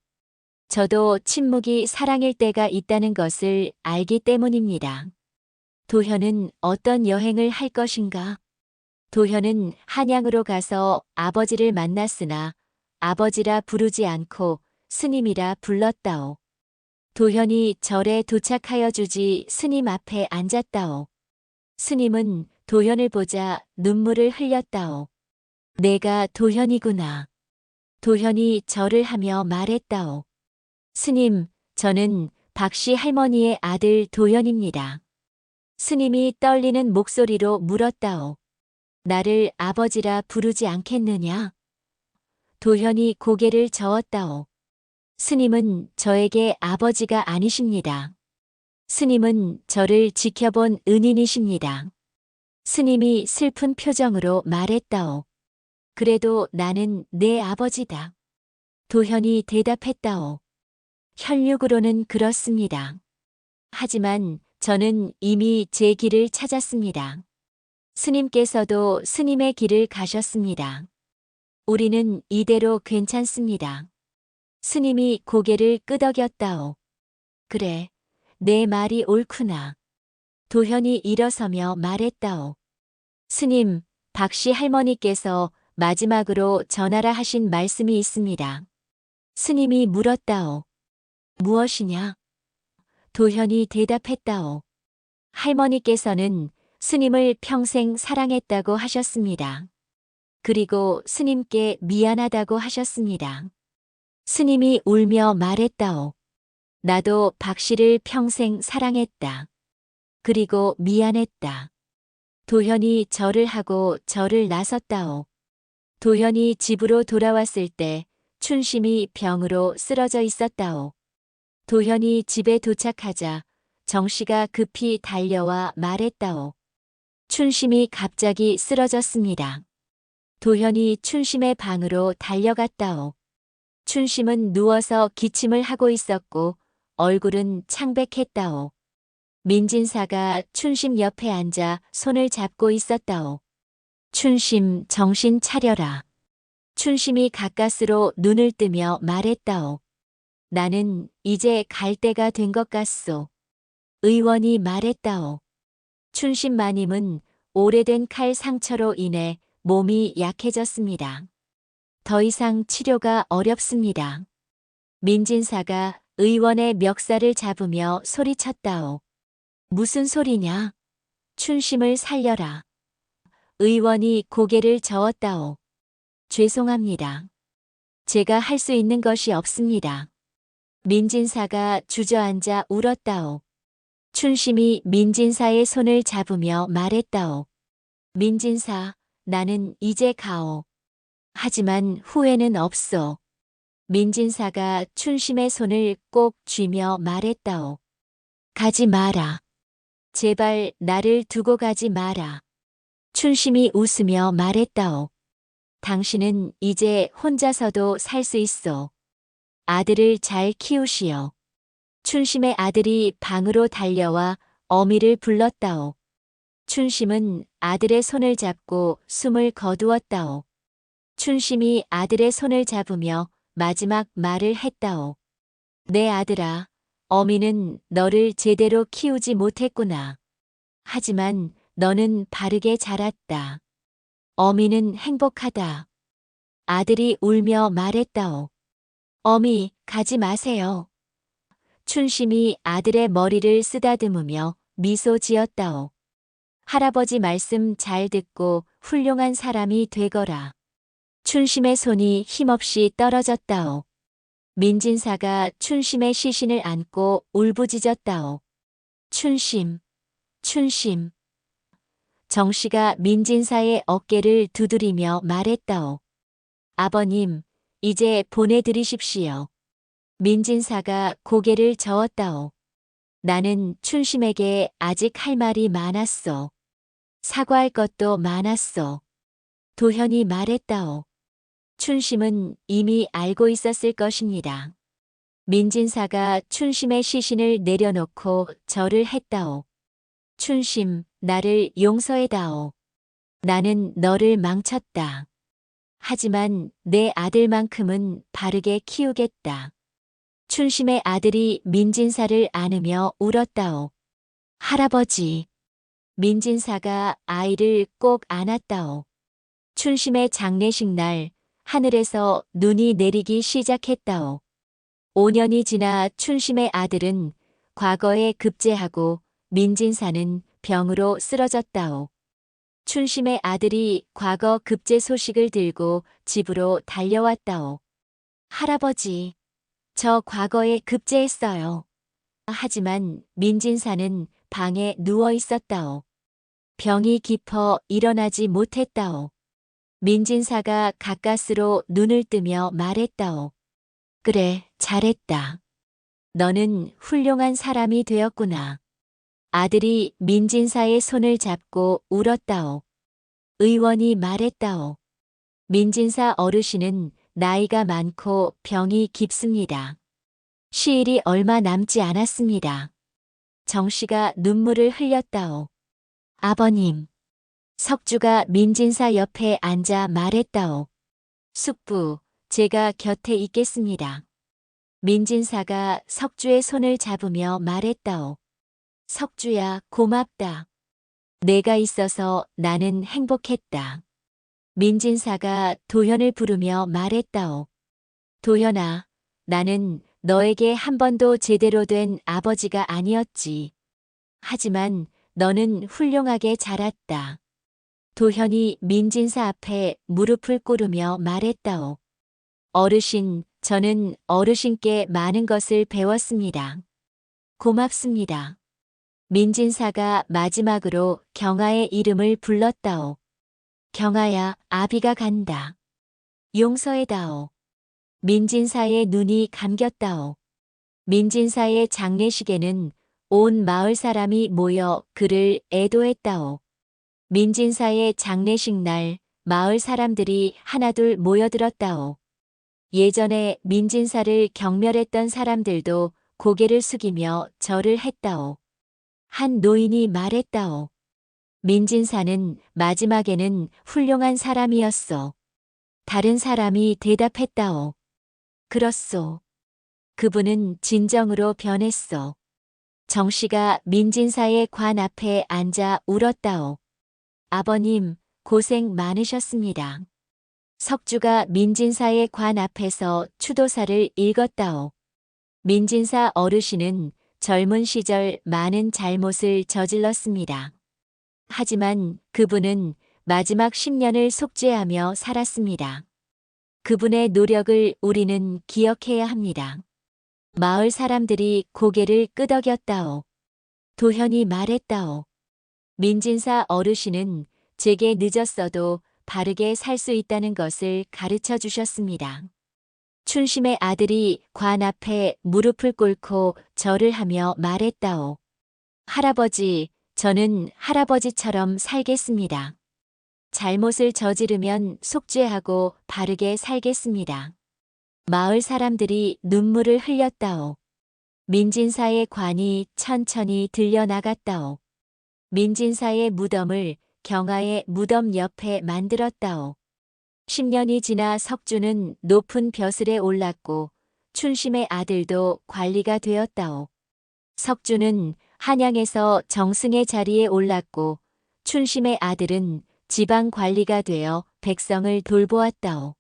저도 침묵이 사랑일 때가 있다는 것을 알기 때문입니다. 도현은 어떤 여행을 할 것인가? 도현은 한양으로 가서 아버지를 만났으나 아버지라 부르지 않고 스님이라 불렀다오. 도현이 절에 도착하여 주지 스님 앞에 앉았다오. 스님은 도현을 보자 눈물을 흘렸다오. 내가 도현이구나. 도현이 절을 하며 말했다오. 스님, 저는 박 씨 할머니의 아들 도현입니다. 스님이 떨리는 목소리로 물었다오. 나를 아버지라 부르지 않겠느냐? 도현이 고개를 저었다오. 스님은 저에게 아버지가 아니십니다. 스님은 저를 지켜본 은인이십니다. 스님이 슬픈 표정으로 말했다오. 그래도 나는 내 아버지다. 도현이 대답했다오. 혈육으로는 그렇습니다. 하지만 저는 이미 제 길을 찾았습니다. 스님께서도 스님의 길을 가셨습니다. 우리는 이대로 괜찮습니다. 스님이 고개를 끄덕였다오. 그래, 내 말이 옳구나. 도현이 일어서며 말했다오. 스님, 박 씨 할머니께서 마지막으로 전하라 하신 말씀이 있습니다. 스님이 물었다오. 무엇이냐? 도현이 대답했다오. 할머니께서는 스님을 평생 사랑했다고 하셨습니다. 그리고 스님께 미안하다고 하셨습니다. 스님이 울며 말했다오. 나도 박 씨를 평생 사랑했다. 그리고 미안했다. 도현이 절을 하고 절을 나섰다오. 도현이 집으로 돌아왔을 때 춘심이 병으로 쓰러져 있었다오. 도현이 집에 도착하자 정씨가 급히 달려와 말했다오. 춘심이 갑자기 쓰러졌습니다. 도현이 춘심의 방으로 달려갔다오. 춘심은 누워서 기침을 하고 있었고 얼굴은 창백했다오. 민진사가 춘심 옆에 앉아 손을 잡고 있었다오. 춘심, 정신 차려라. 춘심이 가까스로 눈을 뜨며 말했다오. 나는 이제 갈 때가 된 것 같소. 의원이 말했다오. 춘심 마님은 오래된 칼 상처로 인해 몸이 약해졌습니다. 더 이상 치료가 어렵습니다. 민진사가 의원의 멱살을 잡으며 소리쳤다오. 무슨 소리냐? 춘심을 살려라. 의원이 고개를 저었다오. 죄송합니다. 제가 할 수 있는 것이 없습니다. 민진사가 주저앉아 울었다오. 춘심이 민진사의 손을 잡으며 말했다오. 민진사, 나는 이제 가오. 하지만 후회는 없소. 민진사가 춘심의 손을 꼭 쥐며 말했다오. 가지 마라. 제발 나를 두고 가지 마라. 춘심이 웃으며 말했다오. 당신은 이제 혼자서도 살 수 있어. 아들을 잘 키우시오. 춘심의 아들이 방으로 달려와 어미를 불렀다오. 춘심은 아들의 손을 잡고 숨을 거두었다오. 춘심이 아들의 손을 잡으며 마지막 말을 했다오. 내 아들아, 어미는 너를 제대로 키우지 못했구나. 하지만 너는 바르게 자랐다. 어미는 행복하다. 아들이 울며 말했다오. 어미, 가지 마세요. 춘심이 아들의 머리를 쓰다듬으며 미소 지었다오. 할아버지 말씀 잘 듣고 훌륭한 사람이 되거라. 춘심의 손이 힘없이 떨어졌다오. 민진사가 춘심의 시신을 안고 울부짖었다오. 춘심, 춘심. 정씨가 민진사의 어깨를 두드리며 말했다오. 아버님, 이제 보내드리십시오. 민진사가 고개를 저었다오. 나는 춘심에게 아직 할 말이 많았어. 사과할 것도 많았어. 도현이 말했다오. 춘심은 이미 알고 있었을 것입니다. 민진사가 춘심의 시신을 내려놓고 절을 했다오. 춘심, 나를 용서해다오. 나는 너를 망쳤다. 하지만 내 아들만큼은 바르게 키우겠다. 춘심의 아들이 민진사를 안으며 울었다오. 할아버지. 민진사가 아이를 꼭 안았다오. 춘심의 장례식 날 하늘에서 눈이 내리기 시작했다오. 5년이 지나 춘심의 아들은 과거에 급제하고 민진사는 병으로 쓰러졌다오. 춘심의 아들이 과거 급제 소식을 들고 집으로 달려왔다오. 할아버지, 저 과거에 급제했어요. 하지만 민진사는 방에 누워 있었다오. 병이 깊어 일어나지 못했다오. 민진사가 가까스로 눈을 뜨며 말했다오. 그래, 잘했다. 너는 훌륭한 사람이 되었구나. 아들이 민진사의 손을 잡고 울었다오. 의원이 말했다오. 민진사 어르신은 나이가 많고 병이 깊습니다. 시일이 얼마 남지 않았습니다. 정씨가 눈물을 흘렸다오. 아버님. 석주가 민진사 옆에 앉아 말했다오. 숙부, 제가 곁에 있겠습니다. 민진사가 석주의 손을 잡으며 말했다오. 석주야, 고맙다. 내가 있어서 나는 행복했다. 민진사가 도현을 부르며 말했다오. 도현아, 나는 너에게 한 번도 제대로 된 아버지가 아니었지. 하지만 너는 훌륭하게 자랐다. 도현이 민진사 앞에 무릎을 꿇으며 말했다오. 어르신, 저는 어르신께 많은 것을 배웠습니다. 고맙습니다. 민진사가 마지막으로 경아의 이름을 불렀다오. 경아야, 아비가 간다. 용서해다오. 민진사의 눈이 감겼다오. 민진사의 장례식에는 온 마을 사람이 모여 그를 애도했다오. 민진사의 장례식 날 마을 사람들이 하나둘 모여들었다오. 예전에 민진사를 경멸했던 사람들도 고개를 숙이며 절을 했다오. 한 노인이 말했다오. 민진사는 마지막에는 훌륭한 사람이었소. 다른 사람이 대답했다오. 그렇소. 그분은 진정으로 변했소. 정씨가 민진사의 관 앞에 앉아 울었다오. 아버님, 고생 많으셨습니다. 석주가 민진사의 관 앞에서 추도사를 읽었다오. 민진사 어르신은 젊은 시절 많은 잘못을 저질렀습니다. 하지만 그분은 마지막 10년을 속죄하며 살았습니다. 그분의 노력을 우리는 기억해야 합니다. 마을 사람들이 고개를 끄덕였다오. 도현이 말했다오. 민진사 어르신은 제게 늦었어도 바르게 살 수 있다는 것을 가르쳐 주셨습니다. 춘심의 아들이 관 앞에 무릎을 꿇고 절을 하며 말했다오. 할아버지, 저는 할아버지처럼 살겠습니다. 잘못을 저지르면 속죄하고 바르게 살겠습니다. 마을 사람들이 눈물을 흘렸다오. 민진사의 관이 천천히 들려나갔다오. 민진사의 무덤을 경아의 무덤 옆에 만들었다오. 10년이 지나 석주는 높은 벼슬에 올랐고 춘심의 아들도 관리가 되었다오. 석주는 한양에서 정승의 자리에 올랐고 춘심의 아들은 지방 관리가 되어 백성을 돌보았다오.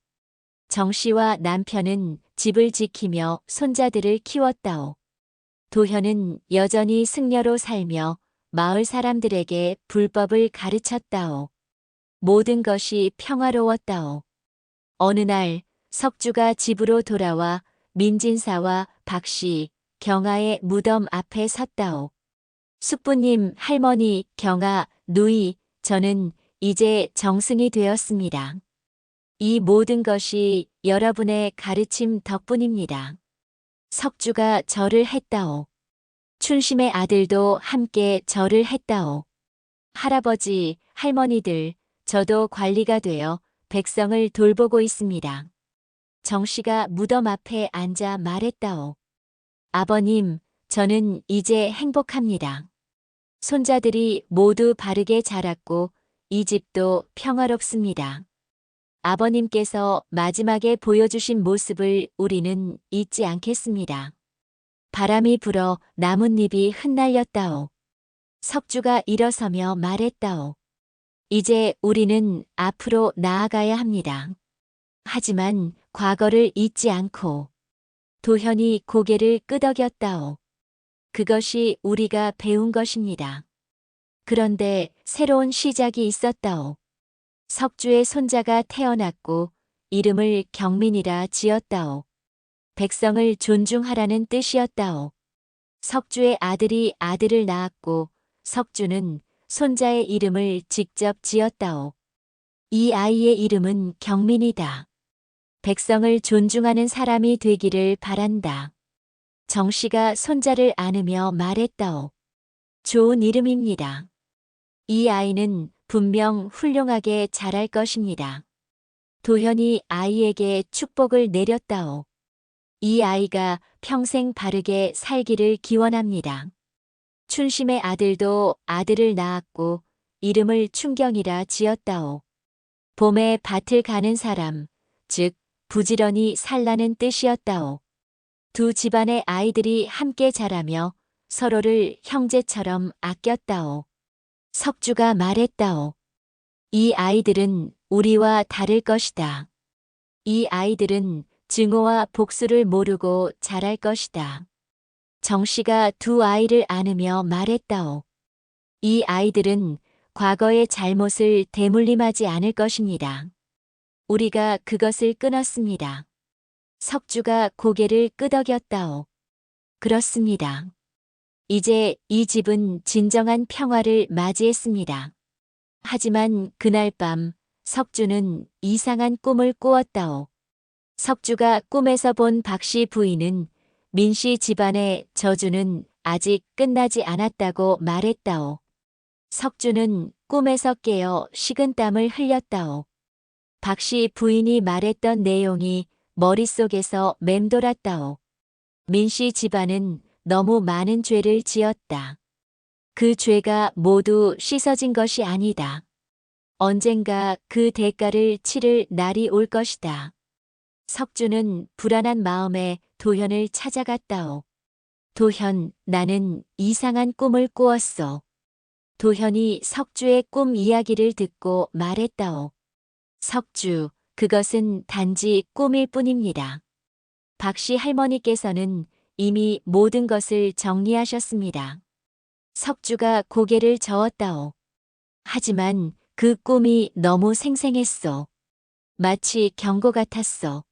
정씨와 남편은 집을 지키며 손자들을 키웠다오. 도현은 여전히 승려로 살며 마을 사람들에게 불법을 가르쳤다오. 모든 것이 평화로웠다오. 어느 날 석주가 집으로 돌아와 민진사와 박씨, 경아의 무덤 앞에 섰다오. 숙부님, 할머니, 경아, 누이, 저는 이제 정승이 되었습니다. 이 모든 것이 여러분의 가르침 덕분입니다. 석주가 절을 했다오. 춘심의 아들도 함께 절을 했다오. 할아버지, 할머니들, 저도 관리가 되어 백성을 돌보고 있습니다. 정씨가 무덤 앞에 앉아 말했다오. 아버님, 저는 이제 행복합니다. 손자들이 모두 바르게 자랐고 이 집도 평화롭습니다. 아버님께서 마지막에 보여주신 모습을 우리는 잊지 않겠습니다. 바람이 불어 나뭇잎이 흩날렸다오. 석주가 일어서며 말했다오. 이제 우리는 앞으로 나아가야 합니다. 하지만 과거를 잊지 않고. 도현이 고개를 끄덕였다오. 그것이 우리가 배운 것입니다. 그런데 새로운 시작이 있었다오. 석주의 손자가 태어났고 이름을 경민이라 지었다오. 백성을 존중하라는 뜻이었다오. 석주의 아들이 아들을 낳았고 석주는 손자의 이름을 직접 지었다오. 이 아이의 이름은 경민이다. 백성을 존중하는 사람이 되기를 바란다. 정씨가 손자를 안으며 말했다오. 좋은 이름입니다. 이 아이는 분명 훌륭하게 자랄 것입니다. 도현이 아이에게 축복을 내렸다오. 이 아이가 평생 바르게 살기를 기원합니다. 춘심의 아들도 아들을 낳았고 이름을 춘경이라 지었다오. 봄에 밭을 가는 사람, 즉 부지런히 살라는 뜻이었다오. 두 집안의 아이들이 함께 자라며 서로를 형제처럼 아꼈다오. 석주가 말했다오. 이 아이들은 우리와 다를 것이다. 이 아이들은 증오와 복수를 모르고 자랄 것이다. 정씨가 두 아이를 안으며 말했다오. 이 아이들은 과거의 잘못을 되물림하지 않을 것입니다. 우리가 그것을 끊었습니다. 석주가 고개를 끄덕였다오. 그렇습니다. 이제 이 집은 진정한 평화를 맞이했습니다. 하지만 그날 밤 석주는 이상한 꿈을 꾸었다오. 석주가 꿈에서 본 박씨 부인은 민씨 집안의 저주는 아직 끝나지 않았다고 말했다오. 석주는 꿈에서 깨어 식은땀을 흘렸다오. 박씨 부인이 말했던 내용이 머릿속에서 맴돌았다오. 민씨 집안은 너무 많은 죄를 지었다. 그 죄가 모두 씻어진 것이 아니다. 언젠가 그 대가를 치를 날이 올 것이다. 석주는 불안한 마음에 도현을 찾아갔다오. 도현, 나는 이상한 꿈을 꾸었어. 도현이 석주의 꿈 이야기를 듣고 말했다오. 석주, 그것은 단지 꿈일 뿐입니다. 박씨 할머니께서는 이미 모든 것을 정리하셨습니다. 석주가 고개를 저었다오. 하지만 그 꿈이 너무 생생했어. 마치 경고 같았어.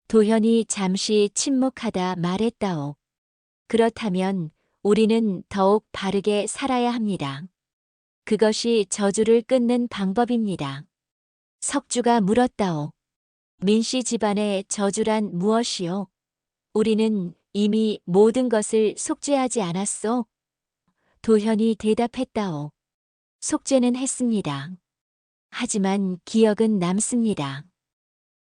도현이 잠시 침묵하다 말했다오. 그렇다면 우리는 더욱 바르게 살아야 합니다. 그것이 저주를 끊는 방법입니다. 석주가 물었다오. 민씨 집안의 저주란 무엇이요? 우리는 이미 모든 것을 속죄하지 않았소? 도현이 대답했다오. 속죄는 했습니다. 하지만 기억은 남습니다.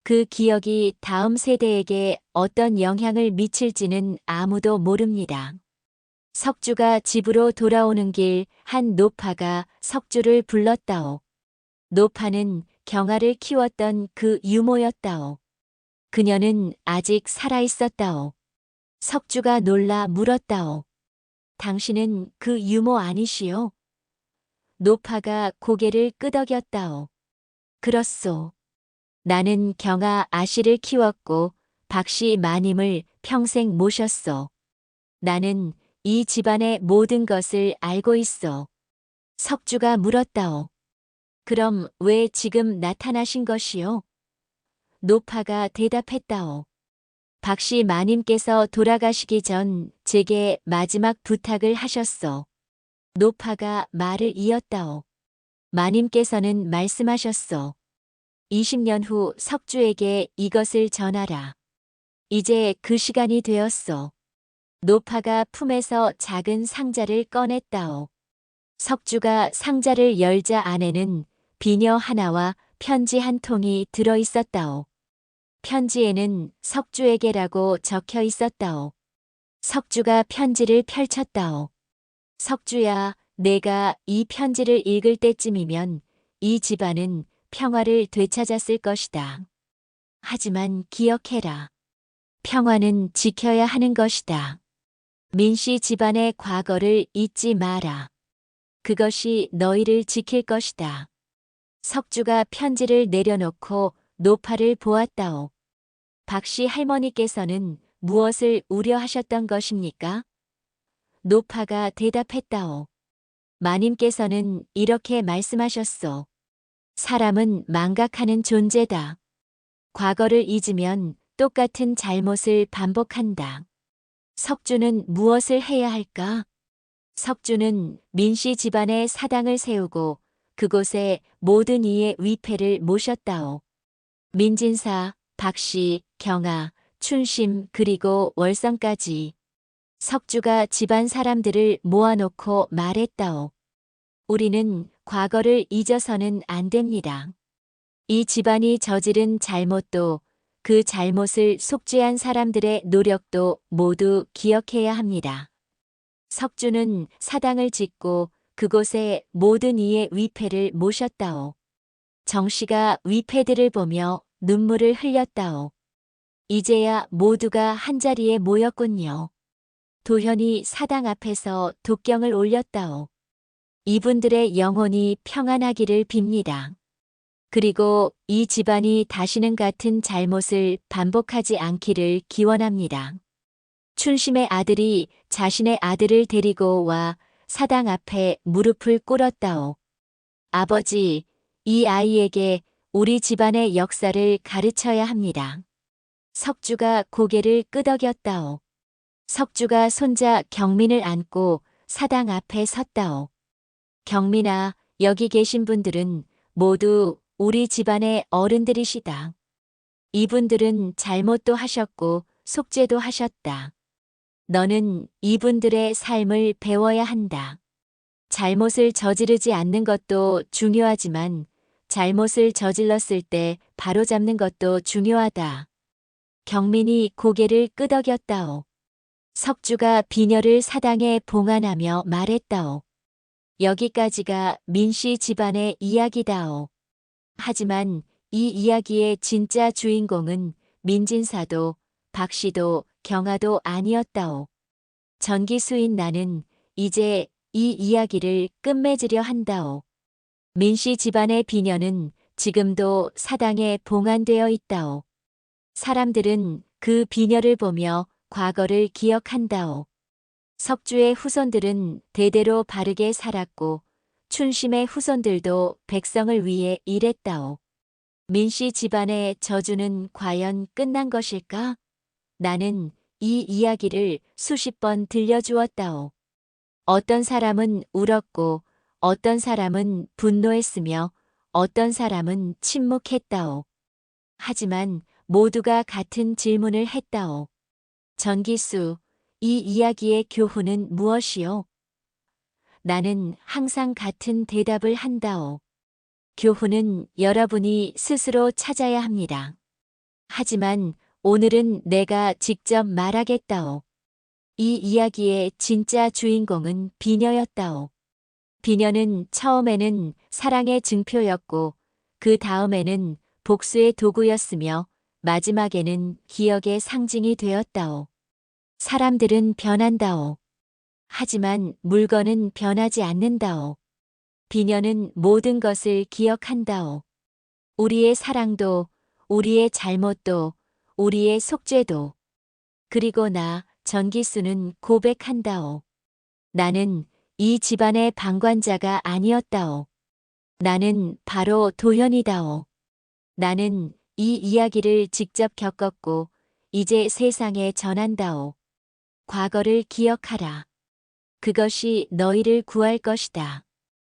그 기억이 다음 세대에게 어떤 영향을 미칠지는 아무도 모릅니다. 석주가 집으로 돌아오는 길 한 노파가 석주를 불렀다오. 노파는 경아를 키웠던 그 유모였다오. 그녀는 아직 살아있었다오. 석주가 놀라 물었다오. 당신은 그 유모 아니시오? 노파가 고개를 끄덕였다오. 그렇소. 나는 경아 아씨를 키웠고 박씨 마님을 평생 모셨소. 나는 이 집안의 모든 것을 알고 있어. 석주가 물었다오. 그럼 왜 지금 나타나신 것이요? 노파가 대답했다오. 박씨 마님께서 돌아가시기 전 제게 마지막 부탁을 하셨소. 노파가 말을 이었다오. 마님께서는 말씀하셨소. 20년 후 석주에게 이것을 전하라. 이제 그 시간이 되었소. 노파가 품에서 작은 상자를 꺼냈다오. 석주가 상자를 열자 안에는 비녀 하나와 편지 한 통이 들어 있었다오. 편지에는 석주에게라고 적혀 있었다오. 석주가 편지를 펼쳤다오. 석주야, 내가 이 편지를 읽을 때쯤이면 이 집안은 평화를 되찾았을 것이다. 하지만 기억해라. 평화는 지켜야 하는 것이다. 민씨 집안의 과거를 잊지 마라. 그것이 너희를 지킬 것이다. 석주가 편지를 내려놓고 노파를 보았다오. 박씨 할머니께서는 무엇을 우려하셨던 것입니까? 노파가 대답했다오. 마님께서는 이렇게 말씀하셨소. 사람은 망각하는 존재다. 과거를 잊으면 똑같은 잘못을 반복한다. 석주는 무엇을 해야 할까? 석주는 민씨 집안의 사당을 세우고 그곳에 모든 이의 위패를 모셨다오. 민진사, 박씨, 경아, 춘심 그리고 월성까지. 석주가 집안 사람들을 모아놓고 말했다오. 우리는 과거를 잊어서는 안 됩니다. 이 집안이 저지른 잘못도 그 잘못을 속죄한 사람들의 노력도 모두 기억해야 합니다. 석주는 사당을 짓고 그곳에 모든 이의 위패를 모셨다오. 정씨가 위패들을 보며 눈물을 흘렸다오. 이제야 모두가 한자리에 모였군요. 도현이 사당 앞에서 독경을 올렸다오. 이분들의 영혼이 평안하기를 빕니다. 그리고 이 집안이 다시는 같은 잘못을 반복하지 않기를 기원합니다. 춘심의 아들이 자신의 아들을 데리고 와 사당 앞에 무릎을 꿇었다오. 아버지, 이 아이에게 우리 집안의 역사를 가르쳐야 합니다. 석주가 고개를 끄덕였다오. 석주가 손자 경민을 안고 사당 앞에 섰다오. 경민아, 여기 계신 분들은 모두 우리 집안의 어른들이시다. 이분들은 잘못도 하셨고 속죄도 하셨다. 너는 이분들의 삶을 배워야 한다. 잘못을 저지르지 않는 것도 중요하지만 잘못을 저질렀을 때 바로잡는 것도 중요하다. 경민이 고개를 끄덕였다오. 석주가 비녀를 사당에 봉안하며 말했다오. 여기까지가 민씨 집안의 이야기다오. 하지만 이 이야기의 진짜 주인공은 민진사도 박씨도 경아도 아니었다오. 전기수인 나는 이제 이 이야기를 끝맺으려 한다오. 민씨 집안의 비녀는 지금도 사당에 봉안되어 있다오. 사람들은 그 비녀를 보며 과거를 기억한다오. 석주의 후손들은 대대로 바르게 살았고 춘심의 후손들도 백성을 위해 일했다오. 민씨 집안의 저주는 과연 끝난 것일까? 나는 이 이야기를 수십 번 들려주었다오. 어떤 사람은 울었고 어떤 사람은 분노했으며 어떤 사람은 침묵했다오. 하지만 모두가 같은 질문을 했다오. 전기수, 이 이야기의 교훈은 무엇이요? 나는 항상 같은 대답을 한다오. 교훈은 여러분이 스스로 찾아야 합니다. 하지만 오늘은 내가 직접 말하겠다오. 이 이야기의 진짜 주인공은 비녀였다오. 비녀는 처음에는 사랑의 증표였고 그 다음에는 복수의 도구였으며 마지막에는 기억의 상징이 되었다오. 사람들은 변한다오. 하지만 물건은 변하지 않는다오. 비녀는 모든 것을 기억한다오. 우리의 사랑도, 우리의 잘못도, 우리의 속죄도. 그리고 나, 전기수는 고백한다오. 나는 이 집안의 방관자가 아니었다오. 나는 바로 도현이다오. 나는 이 이야기를 직접 겪었고 이제 세상에 전한다오. 과거를 기억하라. 그것이 너희를 구할 것이다.